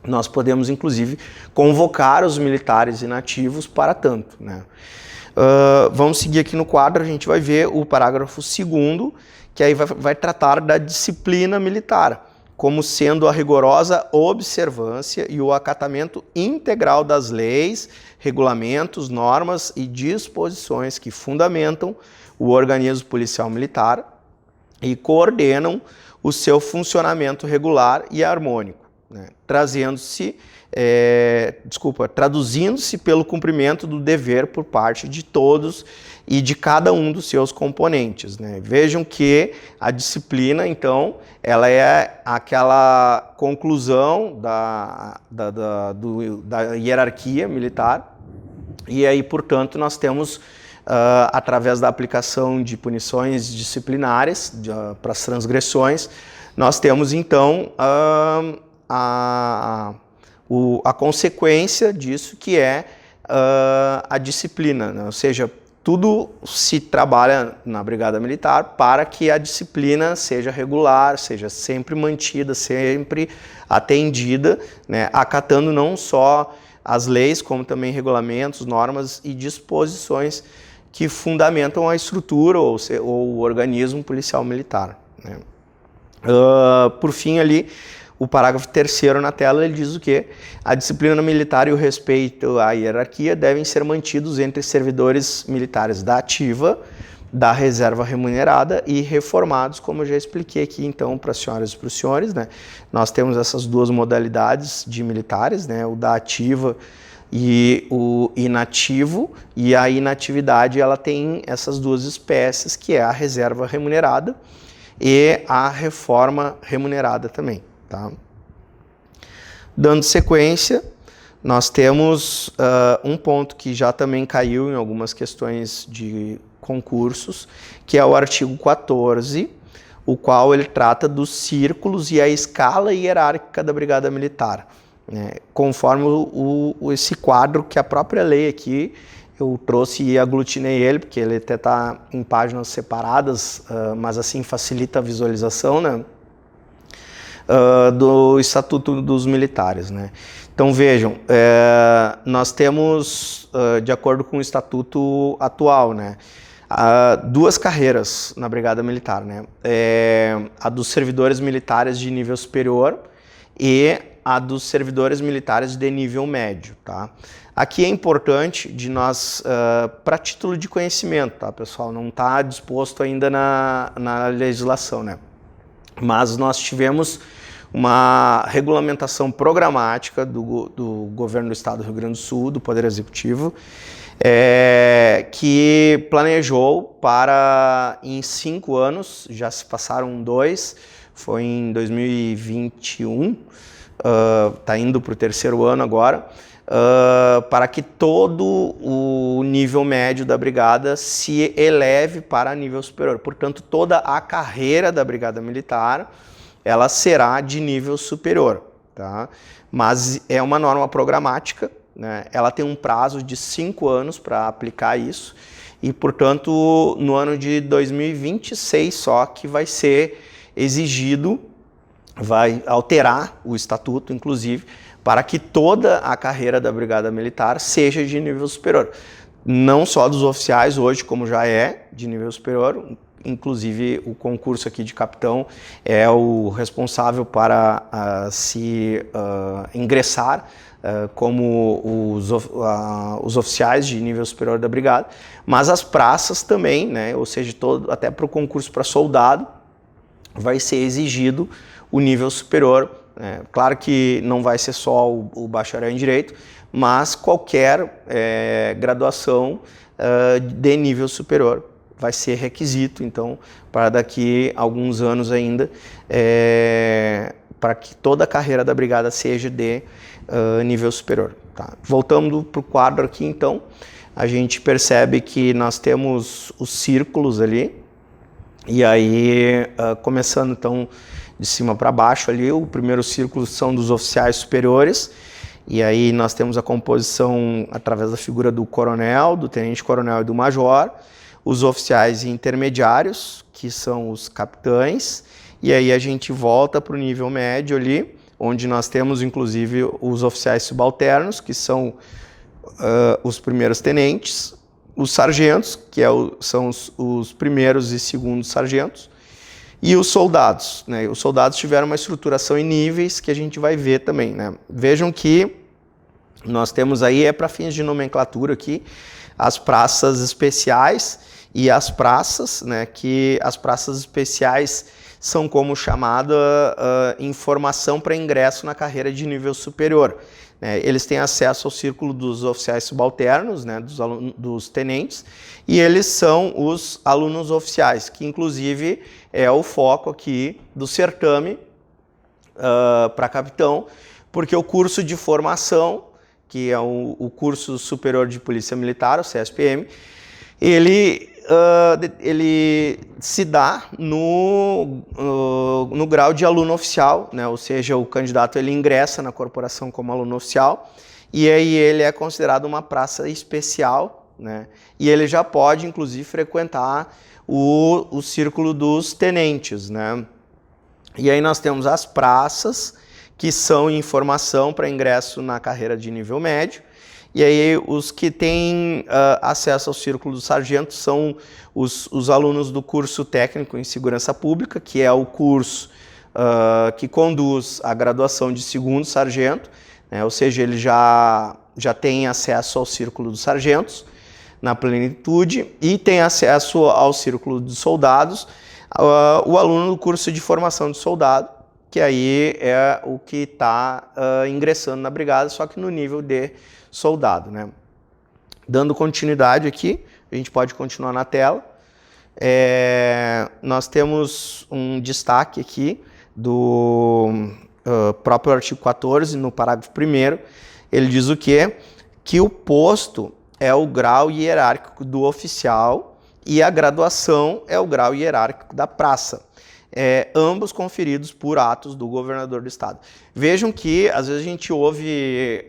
nós podemos, inclusive, convocar os militares inativos para tanto, né? Vamos seguir aqui no quadro, a gente vai ver o parágrafo 2º, que aí vai tratar da disciplina militar, como sendo a rigorosa observância e o acatamento integral das leis, regulamentos, normas e disposições que fundamentam o organismo policial militar e coordenam o seu funcionamento regular e harmônico, né? Traduzindo-se pelo cumprimento do dever por parte de todos e de cada um dos seus componentes, né? Vejam que a disciplina, então, ela é aquela conclusão da hierarquia militar, e aí, portanto, nós temos, através da aplicação de punições disciplinares para as transgressões, nós temos, então, a consequência disso, que é a disciplina, né? Ou seja, tudo se trabalha na Brigada Militar para que a disciplina seja regular, seja sempre mantida, sempre atendida, né? Acatando não só as leis, como também regulamentos, normas e disposições que fundamentam a estrutura ou o organismo policial militar, né? Por fim, ali, o parágrafo 3º na tela, ele diz o quê? A disciplina militar e o respeito à hierarquia devem ser mantidos entre servidores militares da ativa, da reserva remunerada e reformados, como eu já expliquei aqui, então, para as senhoras e para os senhores, né? Nós temos essas duas modalidades de militares, né? O da ativa e o inativo, e a inatividade, ela tem essas duas espécies, que é a reserva remunerada e a reforma remunerada também. Tá? Dando sequência, nós temos um ponto que já também caiu em algumas questões de concursos, que é o artigo 14, o qual ele trata dos círculos e a escala hierárquica da Brigada Militar, né? Conforme esse quadro que a própria lei aqui, eu trouxe e aglutinei ele, porque ele até está em páginas separadas, mas assim facilita a visualização, né? Do Estatuto dos Militares, né? Então vejam, nós temos, de acordo com o Estatuto atual, né, duas carreiras na Brigada Militar, né? A dos servidores militares de nível superior e a dos servidores militares de nível médio, tá? Aqui é importante de nós, para título de conhecimento, tá, pessoal? Não está disposto ainda na legislação, né? Mas nós tivemos uma regulamentação programática do governo do Estado do Rio Grande do Sul, do Poder Executivo, que planejou para, em 5 anos, já se passaram 2, foi em 2021, está indo para o 3º ano agora, para que todo o nível médio da brigada se eleve para nível superior. Portanto, toda a carreira da Brigada Militar, ela será de nível superior, tá? Mas é uma norma programática, né? Ela tem um prazo de 5 anos para aplicar isso e, portanto, no ano de 2026 só que vai ser exigido, vai alterar o estatuto, inclusive, para que toda a carreira da Brigada Militar seja de nível superior. Não só dos oficiais hoje, como já é de nível superior, inclusive o concurso aqui de capitão é o responsável para se ingressar como os oficiais de nível superior da brigada, mas as praças também, né, ou seja, até para o concurso para soldado, vai ser exigido o nível superior. Claro que não vai ser só o bacharel em Direito, mas qualquer graduação de nível superior vai ser requisito, então, para daqui a alguns anos ainda, para que toda a carreira da brigada seja de nível superior. Tá? Voltando para o quadro aqui, então, a gente percebe que nós temos os círculos ali, e aí, começando então de cima para baixo ali, o primeiro círculo são dos oficiais superiores, e aí nós temos a composição através da figura do coronel, do tenente-coronel e do major, os oficiais intermediários, que são os capitães, e aí a gente volta para o nível médio ali, onde nós temos inclusive os oficiais subalternos, que são os primeiros tenentes, os sargentos, que são os primeiros e segundos sargentos, e os soldados, né? Os soldados tiveram uma estruturação em níveis que a gente vai ver também, né? Vejam que nós temos aí, para fins de nomenclatura aqui, as praças especiais e as praças, né? Que as praças especiais são como chamada informação para ingresso na carreira de nível superior. Eles têm acesso ao círculo dos oficiais subalternos, né, dos tenentes, e eles são os alunos oficiais, que inclusive é o foco aqui do certame para capitão, porque o curso de formação, que é o curso superior de polícia militar, o CSPM, ele se dá no grau de aluno oficial, né? Ou seja, o candidato ele ingressa na corporação como aluno oficial e aí ele é considerado uma praça especial, né? E ele já pode, inclusive, frequentar o círculo dos tenentes, né? E aí nós temos as praças, que são em formação para ingresso na carreira de nível médio. E aí os que têm acesso ao círculo do sargento são os alunos do curso técnico em segurança pública, que é o curso que conduz a graduação de segundo sargento, né? Ou seja, ele já tem acesso ao círculo dos sargentos na plenitude e tem acesso ao círculo dos soldados, o aluno do curso de formação de soldado, que aí é o que está ingressando na brigada, só que no nível de soldado, né? Dando continuidade aqui, a gente pode continuar na tela. Nós temos um destaque aqui do próprio artigo 14, no parágrafo 1º, ele diz o quê? Que o posto é o grau hierárquico do oficial e a graduação é o grau hierárquico da praça. ambos conferidos por atos do governador do estado. Vejam que às vezes a gente ouve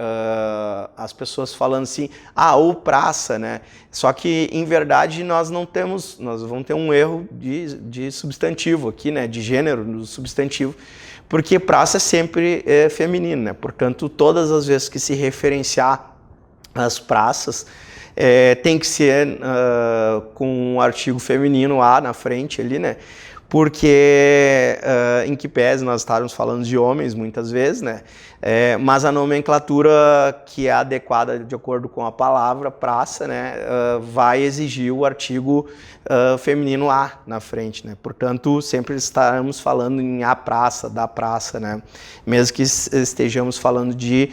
as pessoas falando assim, ou praça, né? Só que em verdade nós vamos ter um erro de substantivo aqui, né? De gênero no substantivo, porque praça é sempre feminino, né? Portanto, todas as vezes que se referenciar as praças, tem que ser com um artigo feminino A na frente ali, né? Porque, em que pese nós estávamos falando de homens muitas vezes, né? Mas a nomenclatura que é adequada de acordo com a palavra praça, né? Vai exigir o artigo feminino A na frente, né? Portanto, sempre estaremos falando em a praça, da praça, né? Mesmo que estejamos falando de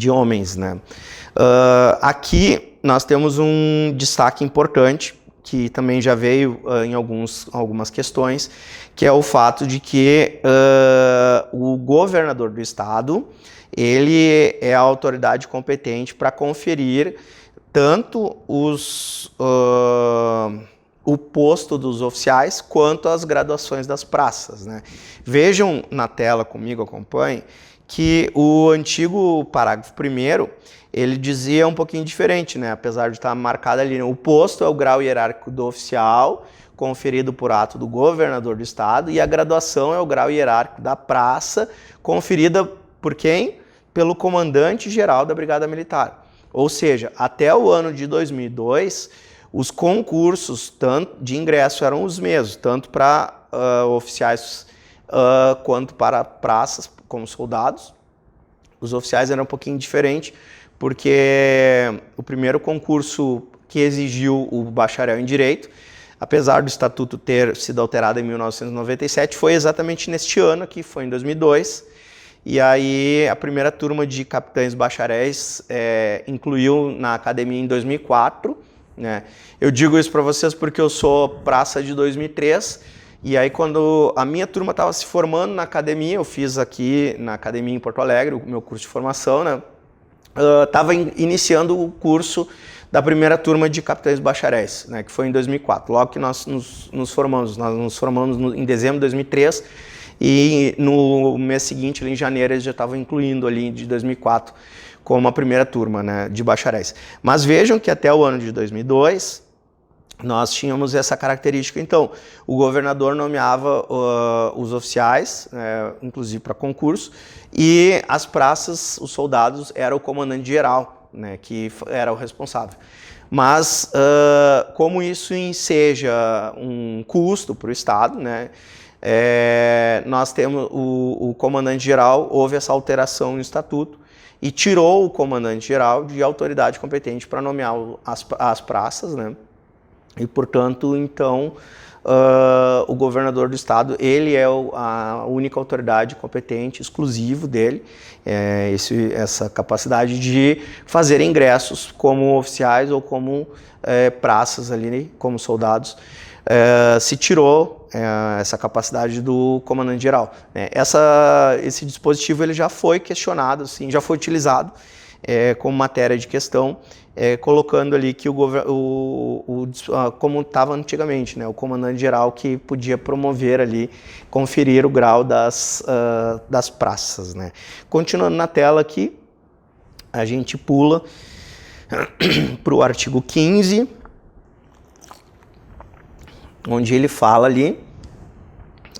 homens, né? Aqui nós temos um destaque importante, que também já veio em algumas questões, que é o fato de que o governador do estado, ele é a autoridade competente para conferir tanto o posto dos oficiais quanto as graduações das praças, né? Vejam na tela comigo, acompanhem, que o antigo parágrafo 1º, ele dizia um pouquinho diferente, né? Apesar de estar marcado ali, o posto é o grau hierárquico do oficial, conferido por ato do governador do estado, e a graduação é o grau hierárquico da praça, conferida por quem? Pelo comandante-geral da Brigada Militar. Ou seja, até o ano de 2002, os concursos de ingresso eram os mesmos, tanto para oficiais quanto para praças, como soldados. Os oficiais eram um pouquinho diferentes, porque o primeiro concurso que exigiu o bacharel em Direito, apesar do estatuto ter sido alterado em 1997, foi exatamente neste ano, que foi em 2002, e aí a primeira turma de capitães bacharéis incluiu na academia em 2004, né? Eu digo isso para vocês porque eu sou praça de 2003, e aí quando a minha turma estava se formando na academia, eu fiz aqui na academia em Porto Alegre o meu curso de formação, né? Estava iniciando o curso da primeira turma de capitães bacharéis, né, que foi em 2004, logo que nós nos formamos. Nós nos formamos em dezembro de 2003 e no mês seguinte, ali em janeiro, eles já estavam incluindo ali de 2004 como a primeira turma, né, de bacharéis. Mas vejam que até o ano de 2002, nós tínhamos essa característica. Então, o governador nomeava os oficiais, inclusive para concurso, e as praças, os soldados, era o comandante-geral, né, que era o responsável. Mas, como isso enseja um custo para o Estado, né, nós temos o comandante-geral, houve essa alteração no Estatuto, e tirou o comandante-geral de autoridade competente para nomear as praças, né? E, portanto, então, o governador do estado, ele é a única autoridade competente, exclusivo dele, essa capacidade de fazer ingressos como oficiais ou como praças ali, como soldados. Se tirou essa capacidade do comandante-geral, né? Esse dispositivo ele já foi questionado, assim, já foi utilizado como matéria de questão, colocando ali que como estava antigamente, né, o comandante-geral que podia promover ali, conferir o grau das praças, né. Continuando na tela aqui, a gente pula para o artigo 15, onde ele fala ali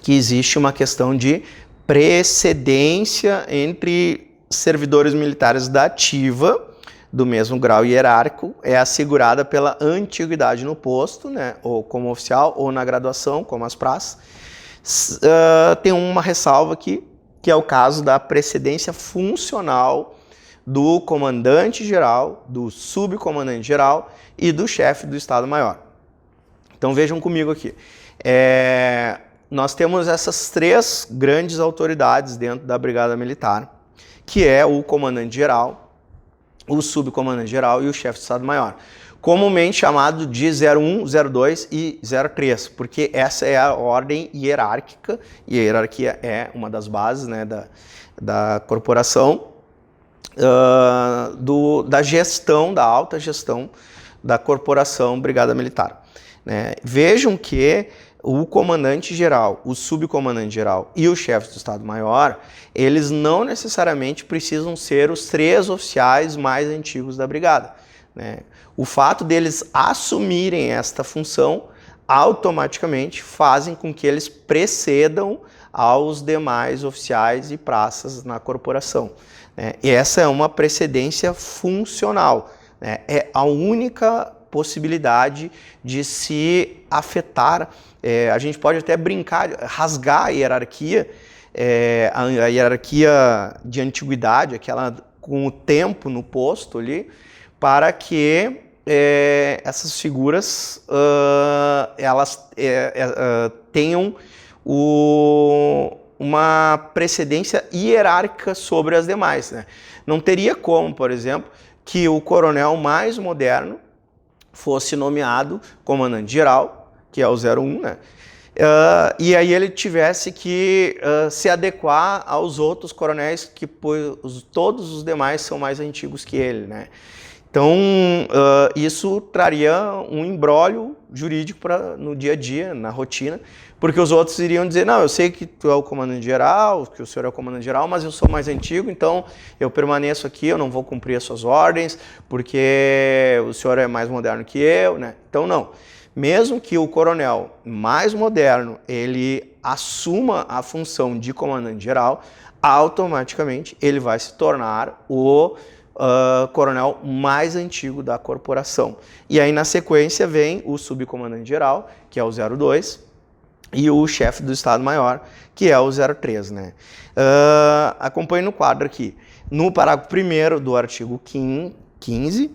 que existe uma questão de precedência entre servidores militares da ativa do mesmo grau hierárquico, é assegurada pela antiguidade no posto, né, ou como oficial, ou na graduação, como as praças. Tem uma ressalva aqui, que é o caso da precedência funcional do comandante-geral, do subcomandante-geral e do chefe do Estado-Maior. Então vejam comigo aqui. Nós temos essas três grandes autoridades dentro da Brigada Militar, que é o comandante-geral, o subcomandante-geral e o chefe do Estado-Maior, comumente chamado de 01, 02 e 03, porque essa é a ordem hierárquica, e a hierarquia é uma das bases, né, da corporação, da gestão, da alta gestão da corporação Brigada Militar, né? Vejam que o comandante-geral, o subcomandante-geral e o chefe do Estado-Maior, eles não necessariamente precisam ser os 3 oficiais mais antigos da brigada, né? O fato deles assumirem esta função automaticamente fazem com que eles precedam aos demais oficiais e praças na corporação, né? E essa é uma precedência funcional, né? É a única possibilidade de se afetar. A gente pode até brincar, rasgar a hierarquia de antiguidade, aquela com o tempo no posto ali, para que essas figuras elas tenham uma precedência hierárquica sobre as demais, né? Não teria como, por exemplo, que o coronel mais moderno fosse nomeado comandante-geral, que é o 01, né? E aí ele tivesse que se adequar aos outros coronéis, que todos os demais são mais antigos que ele, né? Então, isso traria um imbróglio jurídico no dia a dia, na rotina, porque os outros iriam dizer, não, eu sei que tu é o comandante-geral, que o senhor é o comandante-geral, mas eu sou mais antigo, então eu permaneço aqui, eu não vou cumprir as suas ordens, porque o senhor é mais moderno que eu, né? Então, não. Mesmo que o coronel mais moderno, ele assuma a função de comandante-geral, automaticamente ele vai se tornar o coronel mais antigo da corporação. E aí, na sequência, vem o subcomandante-geral, que é o 02, e o chefe do Estado-Maior, que é o 03, né? Acompanhe no quadro aqui. No parágrafo 1º do artigo 15,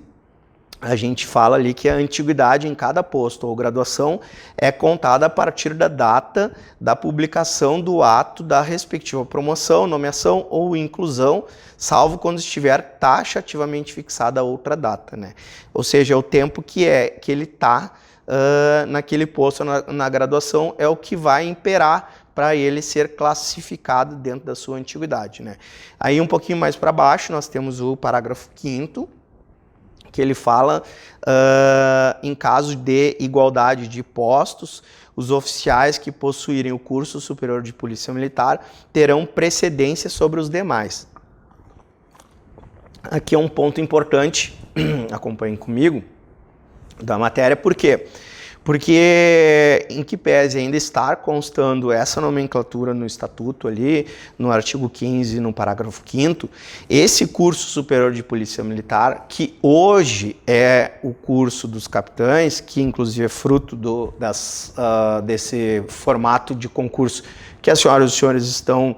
a gente fala ali que a antiguidade em cada posto ou graduação é contada a partir da data da publicação do ato da respectiva promoção, nomeação ou inclusão, salvo quando estiver taxativamente fixada outra data, né? Ou seja, o tempo que ele está naquele posto na graduação é o que vai imperar para ele ser classificado dentro da sua antiguidade, né? Aí um pouquinho mais para baixo nós temos o parágrafo 5º, que ele fala em caso de igualdade de postos, os oficiais que possuírem o curso superior de polícia militar terão precedência sobre os demais. Aqui é um ponto importante, acompanhem comigo, da matéria, por quê? Porque, em que pese ainda estar constando essa nomenclatura no estatuto ali, no artigo 15, no parágrafo 5º, esse curso superior de polícia militar, que hoje é o curso dos capitães, que inclusive é fruto desse formato de concurso que as senhoras e os senhores estão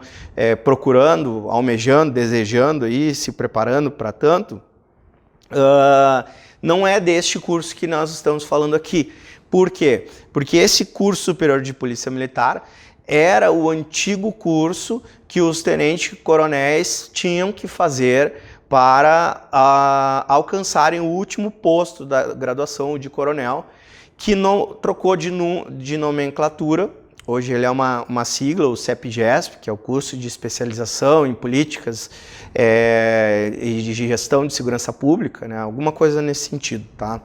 procurando, almejando, desejando e se preparando para tanto, não é deste curso que nós estamos falando aqui. Por quê? Porque esse curso superior de polícia militar era o antigo curso que os tenentes-coronéis tinham que fazer para alcançarem o último posto da graduação de coronel, que não trocou de nomenclatura. Hoje ele é uma sigla, o CEPGESP, que é o curso de especialização em políticas e de gestão de segurança pública, né? Alguma coisa nesse sentido, tá?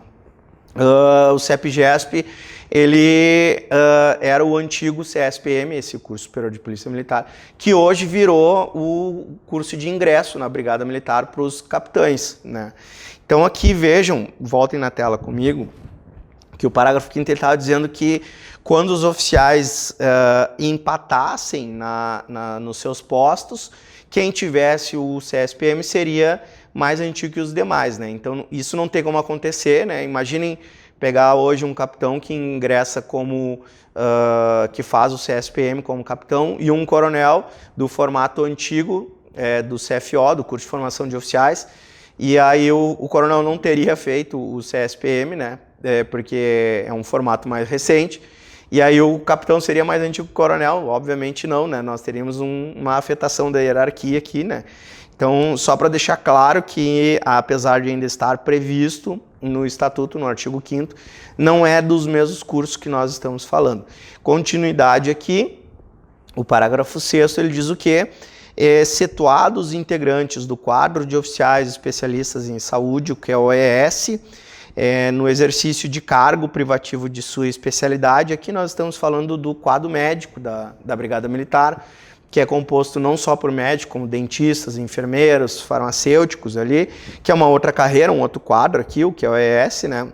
O CEPGESP, ele era o antigo CSPM, esse curso superior de polícia militar, que hoje virou o curso de ingresso na Brigada Militar para os capitães, né? Então aqui vejam, voltem na tela comigo, que o parágrafo 5º estava dizendo que quando os oficiais empatassem nos seus postos, quem tivesse o CSPM seria mais antigo que os demais, né? Então isso não tem como acontecer, né? Imaginem pegar hoje um capitão que ingressa como que faz o CSPM como capitão e um coronel do formato antigo do CFO, do curso de formação de oficiais, e aí o coronel não teria feito o CSPM, né? Porque é um formato mais recente. E aí o capitão seria mais antigo que o coronel? Obviamente não, né? Nós teríamos uma afetação da hierarquia aqui, né? Então, só para deixar claro que, apesar de ainda estar previsto no Estatuto, no artigo 5º, não é dos mesmos cursos que nós estamos falando. Continuidade aqui, o parágrafo 6º, ele diz o quê? Excetuados os integrantes do quadro de oficiais especialistas em saúde, o que é o OES, no exercício de cargo privativo de sua especialidade. Aqui nós estamos falando do quadro médico da Brigada Militar, que é composto não só por médicos, como dentistas, enfermeiros, farmacêuticos ali, que é uma outra carreira, um outro quadro aqui, o que é o ES, né?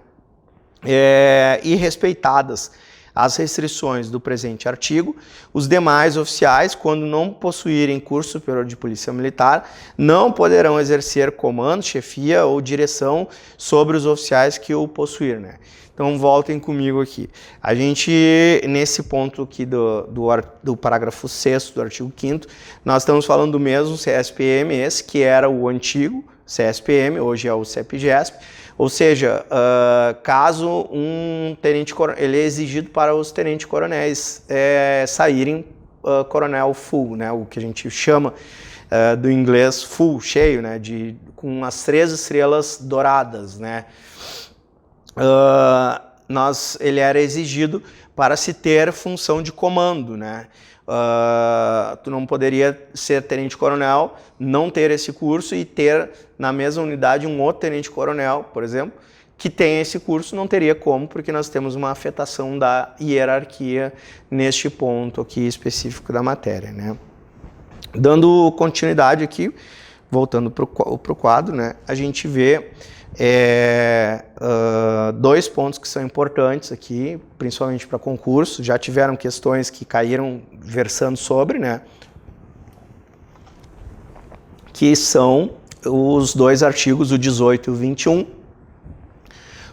E respeitadas as restrições do presente artigo, os demais oficiais, quando não possuírem curso superior de polícia militar, não poderão exercer comando, chefia ou direção sobre os oficiais que o possuírem, né? Então voltem comigo aqui. A gente, nesse ponto aqui do parágrafo 6º do artigo 5º, nós estamos falando do mesmo CSPM, esse que era o antigo CSPM, hoje é o CEPGESP. Ou seja, caso um tenente-coronel, ele é exigido para os tenentes-coronéis saírem coronel full, né, o que a gente chama do inglês full, cheio, né, com as 3 estrelas douradas, né. Ele era exigido para se ter função de comando, né. Tu não poderia ser tenente-coronel, não ter esse curso e ter na mesma unidade um outro tenente-coronel, por exemplo, que tem esse curso, não teria como, porque nós temos uma afetação da hierarquia neste ponto aqui específico da matéria, né. Dando continuidade aqui, voltando para o quadro, né, a gente vê 2 pontos que são importantes aqui, principalmente para concurso. Já tiveram questões que caíram versando sobre, né? Que são os 2 artigos, o 18 e o 21,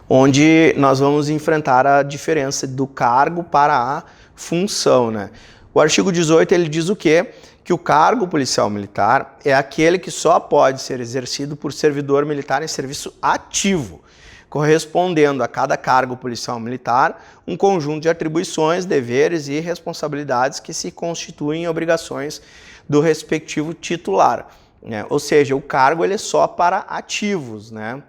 onde nós vamos enfrentar a diferença do cargo para a função, né? O artigo 18 ele diz o quê? Que o cargo policial militar é aquele que só pode ser exercido por servidor militar em serviço ativo, correspondendo a cada cargo policial militar um conjunto de atribuições, deveres e responsabilidades que se constituem obrigações do respectivo titular, né? Ou seja, o cargo ele é só para ativos, né?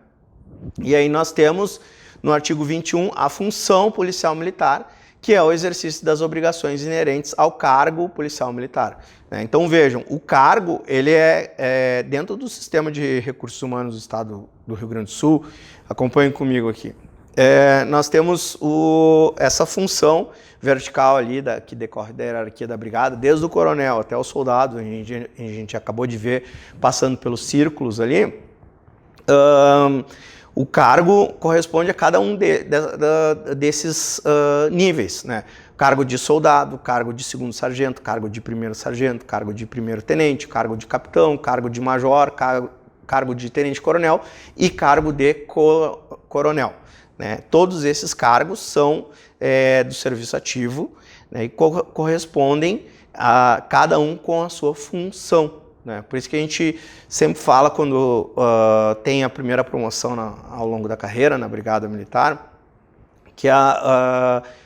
E aí nós temos no artigo 21 a função policial militar, que é o exercício das obrigações inerentes ao cargo policial militar. Então vejam, o cargo ele é dentro do sistema de recursos humanos do Estado do Rio Grande do Sul. Acompanhem comigo aqui. Nós temos essa função vertical ali que decorre da hierarquia da brigada, desde o coronel até o soldado. A gente acabou de ver passando pelos círculos ali. O cargo corresponde a cada um desses níveis, né? Cargo de soldado, cargo de segundo sargento, cargo de primeiro sargento, cargo de primeiro tenente, cargo de capitão, cargo de major, cargo de tenente-coronel e cargo de coronel, né? Todos esses cargos são do serviço ativo, né, e correspondem a cada um com a sua função, né? Por isso que a gente sempre fala quando tem a primeira promoção ao longo da carreira na Brigada Militar, que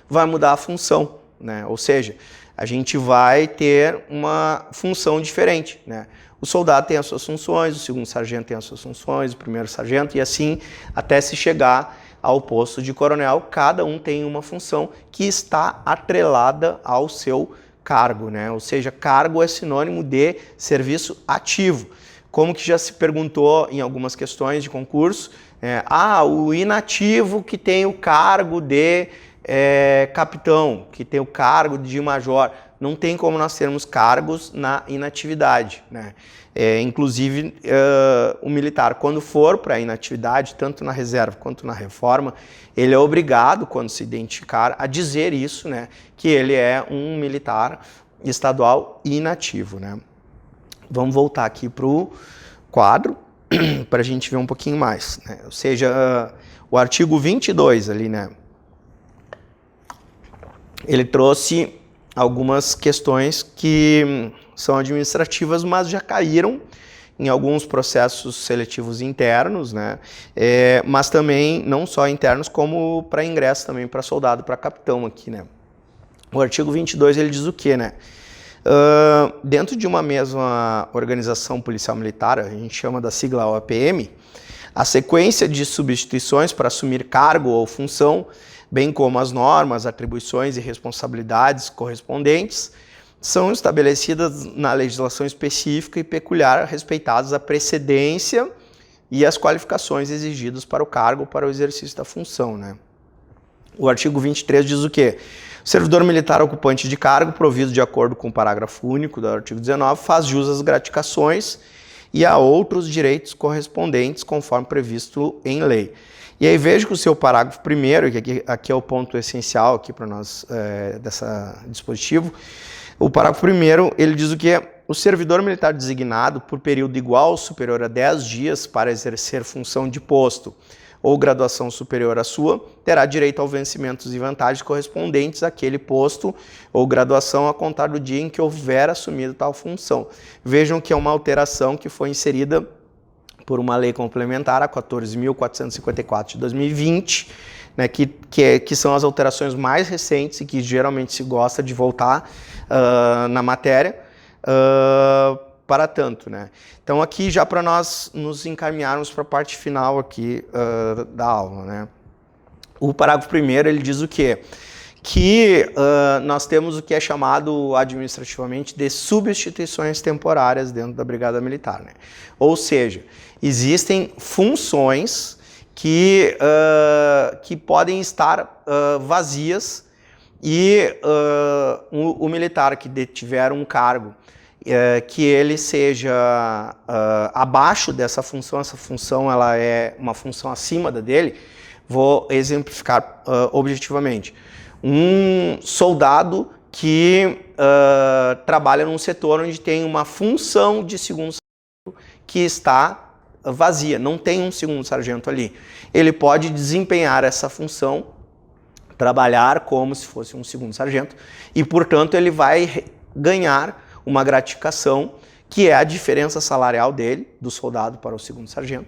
vai mudar a função, né? Ou seja, a gente vai ter uma função diferente, né? O soldado tem as suas funções, o segundo sargento tem as suas funções, o primeiro sargento, e assim até se chegar ao posto de coronel, cada um tem uma função que está atrelada ao seu cargo, né? Ou seja, cargo é sinônimo de serviço ativo. Como que já se perguntou em algumas questões de concurso, o inativo que tem o cargo de capitão, que tem o cargo de major. Não tem como nós termos cargos na inatividade, né? Inclusive, o militar, quando for para a inatividade, tanto na reserva quanto na reforma, ele é obrigado, quando se identificar, a dizer isso, né? Que ele é um militar estadual inativo, né? Vamos voltar aqui para o quadro, para a gente ver um pouquinho mais, né? Ou seja, o artigo 22 ali, né? Ele trouxe algumas questões que são administrativas, mas já caíram em alguns processos seletivos internos, né? Mas também não só internos, como para ingresso também para soldado, para capitão aqui, né? O artigo 22 ele diz o quê, né? Dentro de uma mesma organização policial militar, a gente chama da sigla OPM, a sequência de substituições para assumir cargo ou função, bem como as normas, atribuições e responsabilidades correspondentes, são estabelecidas na legislação específica e peculiar, respeitadas a precedência e as qualificações exigidas para o cargo, para o exercício da função, né? O artigo 23 diz o quê? O servidor militar ocupante de cargo, provido de acordo com o parágrafo único do artigo 19, faz jus às gratificações e a outros direitos correspondentes, conforme previsto em lei. E aí veja que o seu parágrafo primeiro, que aqui é o ponto essencial aqui para nós dessa dispositivo, o parágrafo primeiro, ele diz o que? O servidor militar designado por período igual ou superior a 10 dias para exercer função de posto ou graduação superior à sua, terá direito aos vencimentos e vantagens correspondentes àquele posto ou graduação a contar do dia em que houver assumido tal função. Vejam que é uma alteração que foi inserida por uma lei complementar, a 14.454 de 2020, né, que são as alterações mais recentes e que geralmente se gosta de voltar na matéria, para tanto, né? Então aqui já para nós nos encaminharmos para a parte final aqui da aula, né? O parágrafo primeiro ele diz o quê? Que nós temos o que é chamado administrativamente de substituições temporárias dentro da Brigada Militar, né? Ou seja, existem funções que podem estar vazias e o militar que detiver um cargo que ele seja abaixo dessa função, essa função ela é uma função acima da dele, vou exemplificar objetivamente. Um soldado que trabalha num setor onde tem uma função de segundo sargento que está vazia, não tem um segundo sargento ali. Ele pode desempenhar essa função, trabalhar como se fosse um segundo sargento e, portanto, ele vai ganhar uma gratificação, que é a diferença salarial dele, do soldado para o segundo sargento,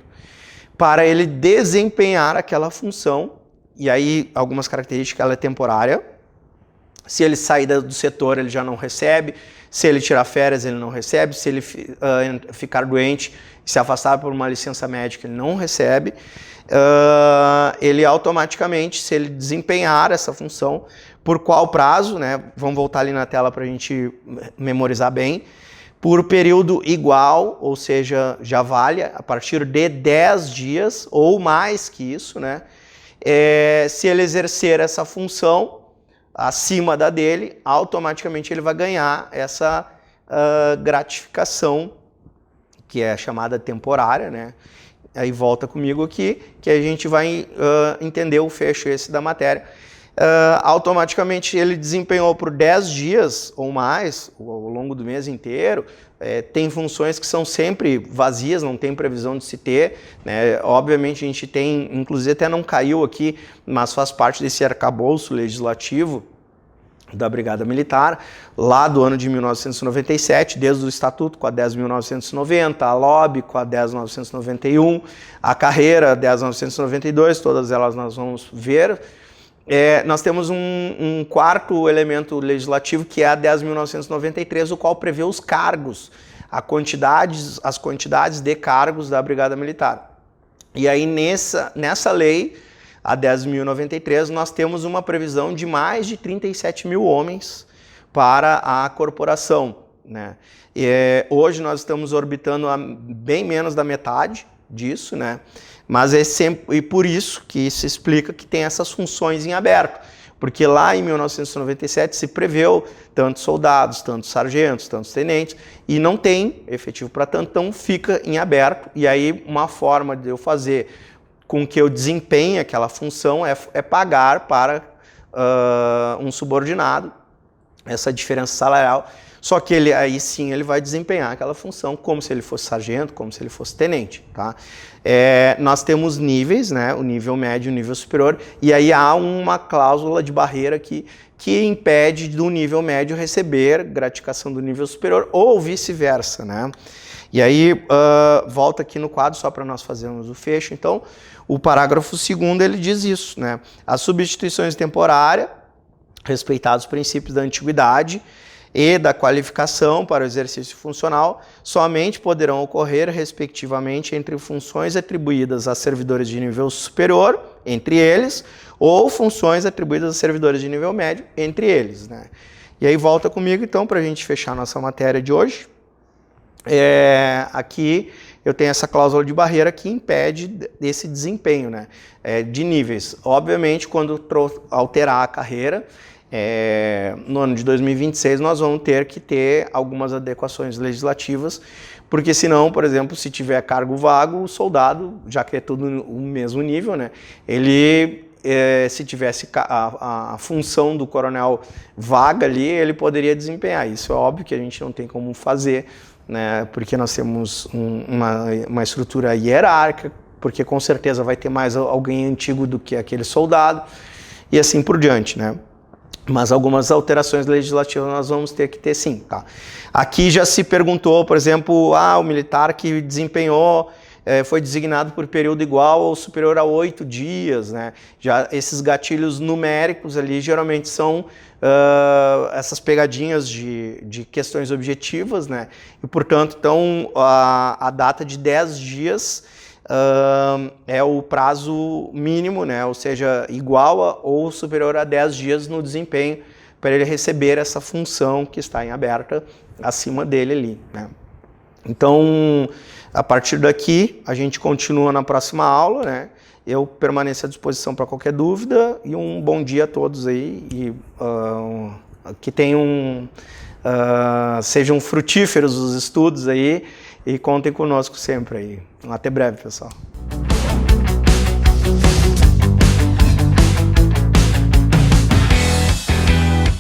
para ele desempenhar aquela função. E aí, algumas características, ela é temporária. Se ele sair do setor, ele já não recebe. Se ele tirar férias, ele não recebe. Se ele ficar doente e se afastar por uma licença médica, ele não recebe. Ele automaticamente, se ele desempenhar essa função, por qual prazo, né? Vamos voltar ali na tela para a gente memorizar bem. Por período igual, ou seja, já vale a partir de 10 dias ou mais que isso, né? Se ele exercer essa função acima da dele, automaticamente ele vai ganhar essa gratificação, que é chamada temporária, né? Aí volta comigo aqui, que a gente vai entender o fecho esse da matéria. Automaticamente ele desempenhou por 10 dias ou mais, ao longo do mês inteiro. Tem funções que são sempre vazias, não tem previsão de se ter, né? Obviamente a gente tem, inclusive até não caiu aqui, mas faz parte desse arcabouço legislativo da Brigada Militar, lá do ano de 1997, desde o Estatuto com a 10.990, a LOB com a 10.991, a carreira 10.992, todas elas nós vamos ver. Nós temos um quarto elemento legislativo, que é a 10.993, o qual prevê os cargos, as quantidades de cargos da Brigada Militar. E aí nessa lei, a 10.093, nós temos uma previsão de mais de 37 mil homens para a corporação, né? Hoje nós estamos orbitando a bem menos da metade disso, né? Mas é sempre, e por isso que se explica que tem essas funções em aberto, porque lá em 1997 se preveu tantos soldados, tantos sargentos, tantos tenentes, e não tem efetivo para tanto, então fica em aberto. E aí uma forma de eu fazer com que eu desempenhe aquela função é pagar para um subordinado essa diferença salarial, só que aí sim ele vai desempenhar aquela função como se ele fosse sargento, como se ele fosse tenente, tá? Nós temos níveis, né? O nível médio e o nível superior, e aí há uma cláusula de barreira que impede do nível médio receber gratificação do nível superior ou vice-versa, né? E aí, volta aqui no quadro só para nós fazermos o fecho. Então, o parágrafo 2º ele diz isso, né? As substituições temporárias, respeitados os princípios da antiguidade e da qualificação para o exercício funcional, somente poderão ocorrer, respectivamente, entre funções atribuídas a servidores de nível superior, entre eles, ou funções atribuídas a servidores de nível médio, entre eles, né? E aí volta comigo, então, para a gente fechar nossa matéria de hoje. aqui eu tenho essa cláusula de barreira que impede esse desempenho, né, de níveis. Obviamente, quando alterar a carreira, no ano de 2026 nós vamos ter que ter algumas adequações legislativas, porque senão, por exemplo, se tiver cargo vago, o soldado, já que é tudo o mesmo nível, né, ele, se tivesse a função do coronel vaga ali, ele poderia desempenhar. Isso é óbvio que a gente não tem como fazer, né, porque nós temos uma estrutura hierárquica, porque com certeza vai ter mais alguém antigo do que aquele soldado, e assim por diante, né. Mas algumas alterações legislativas nós vamos ter que ter sim, tá? Aqui já se perguntou, por exemplo, o militar que desempenhou, foi designado por período igual ou superior a 8 dias, né? Já esses gatilhos numéricos ali geralmente são essas pegadinhas de questões objetivas, né? E, portanto, então, a data de 10 dias é o prazo mínimo, né? Ou seja, igual ou superior a 10 dias no desempenho para ele receber essa função que está em aberta acima dele ali, né? Então, a partir daqui, a gente continua na próxima aula, né? Eu permaneço à disposição para qualquer dúvida e um bom dia a todos aí e que tenham, sejam frutíferos os estudos aí e contem conosco sempre aí. Até breve, pessoal.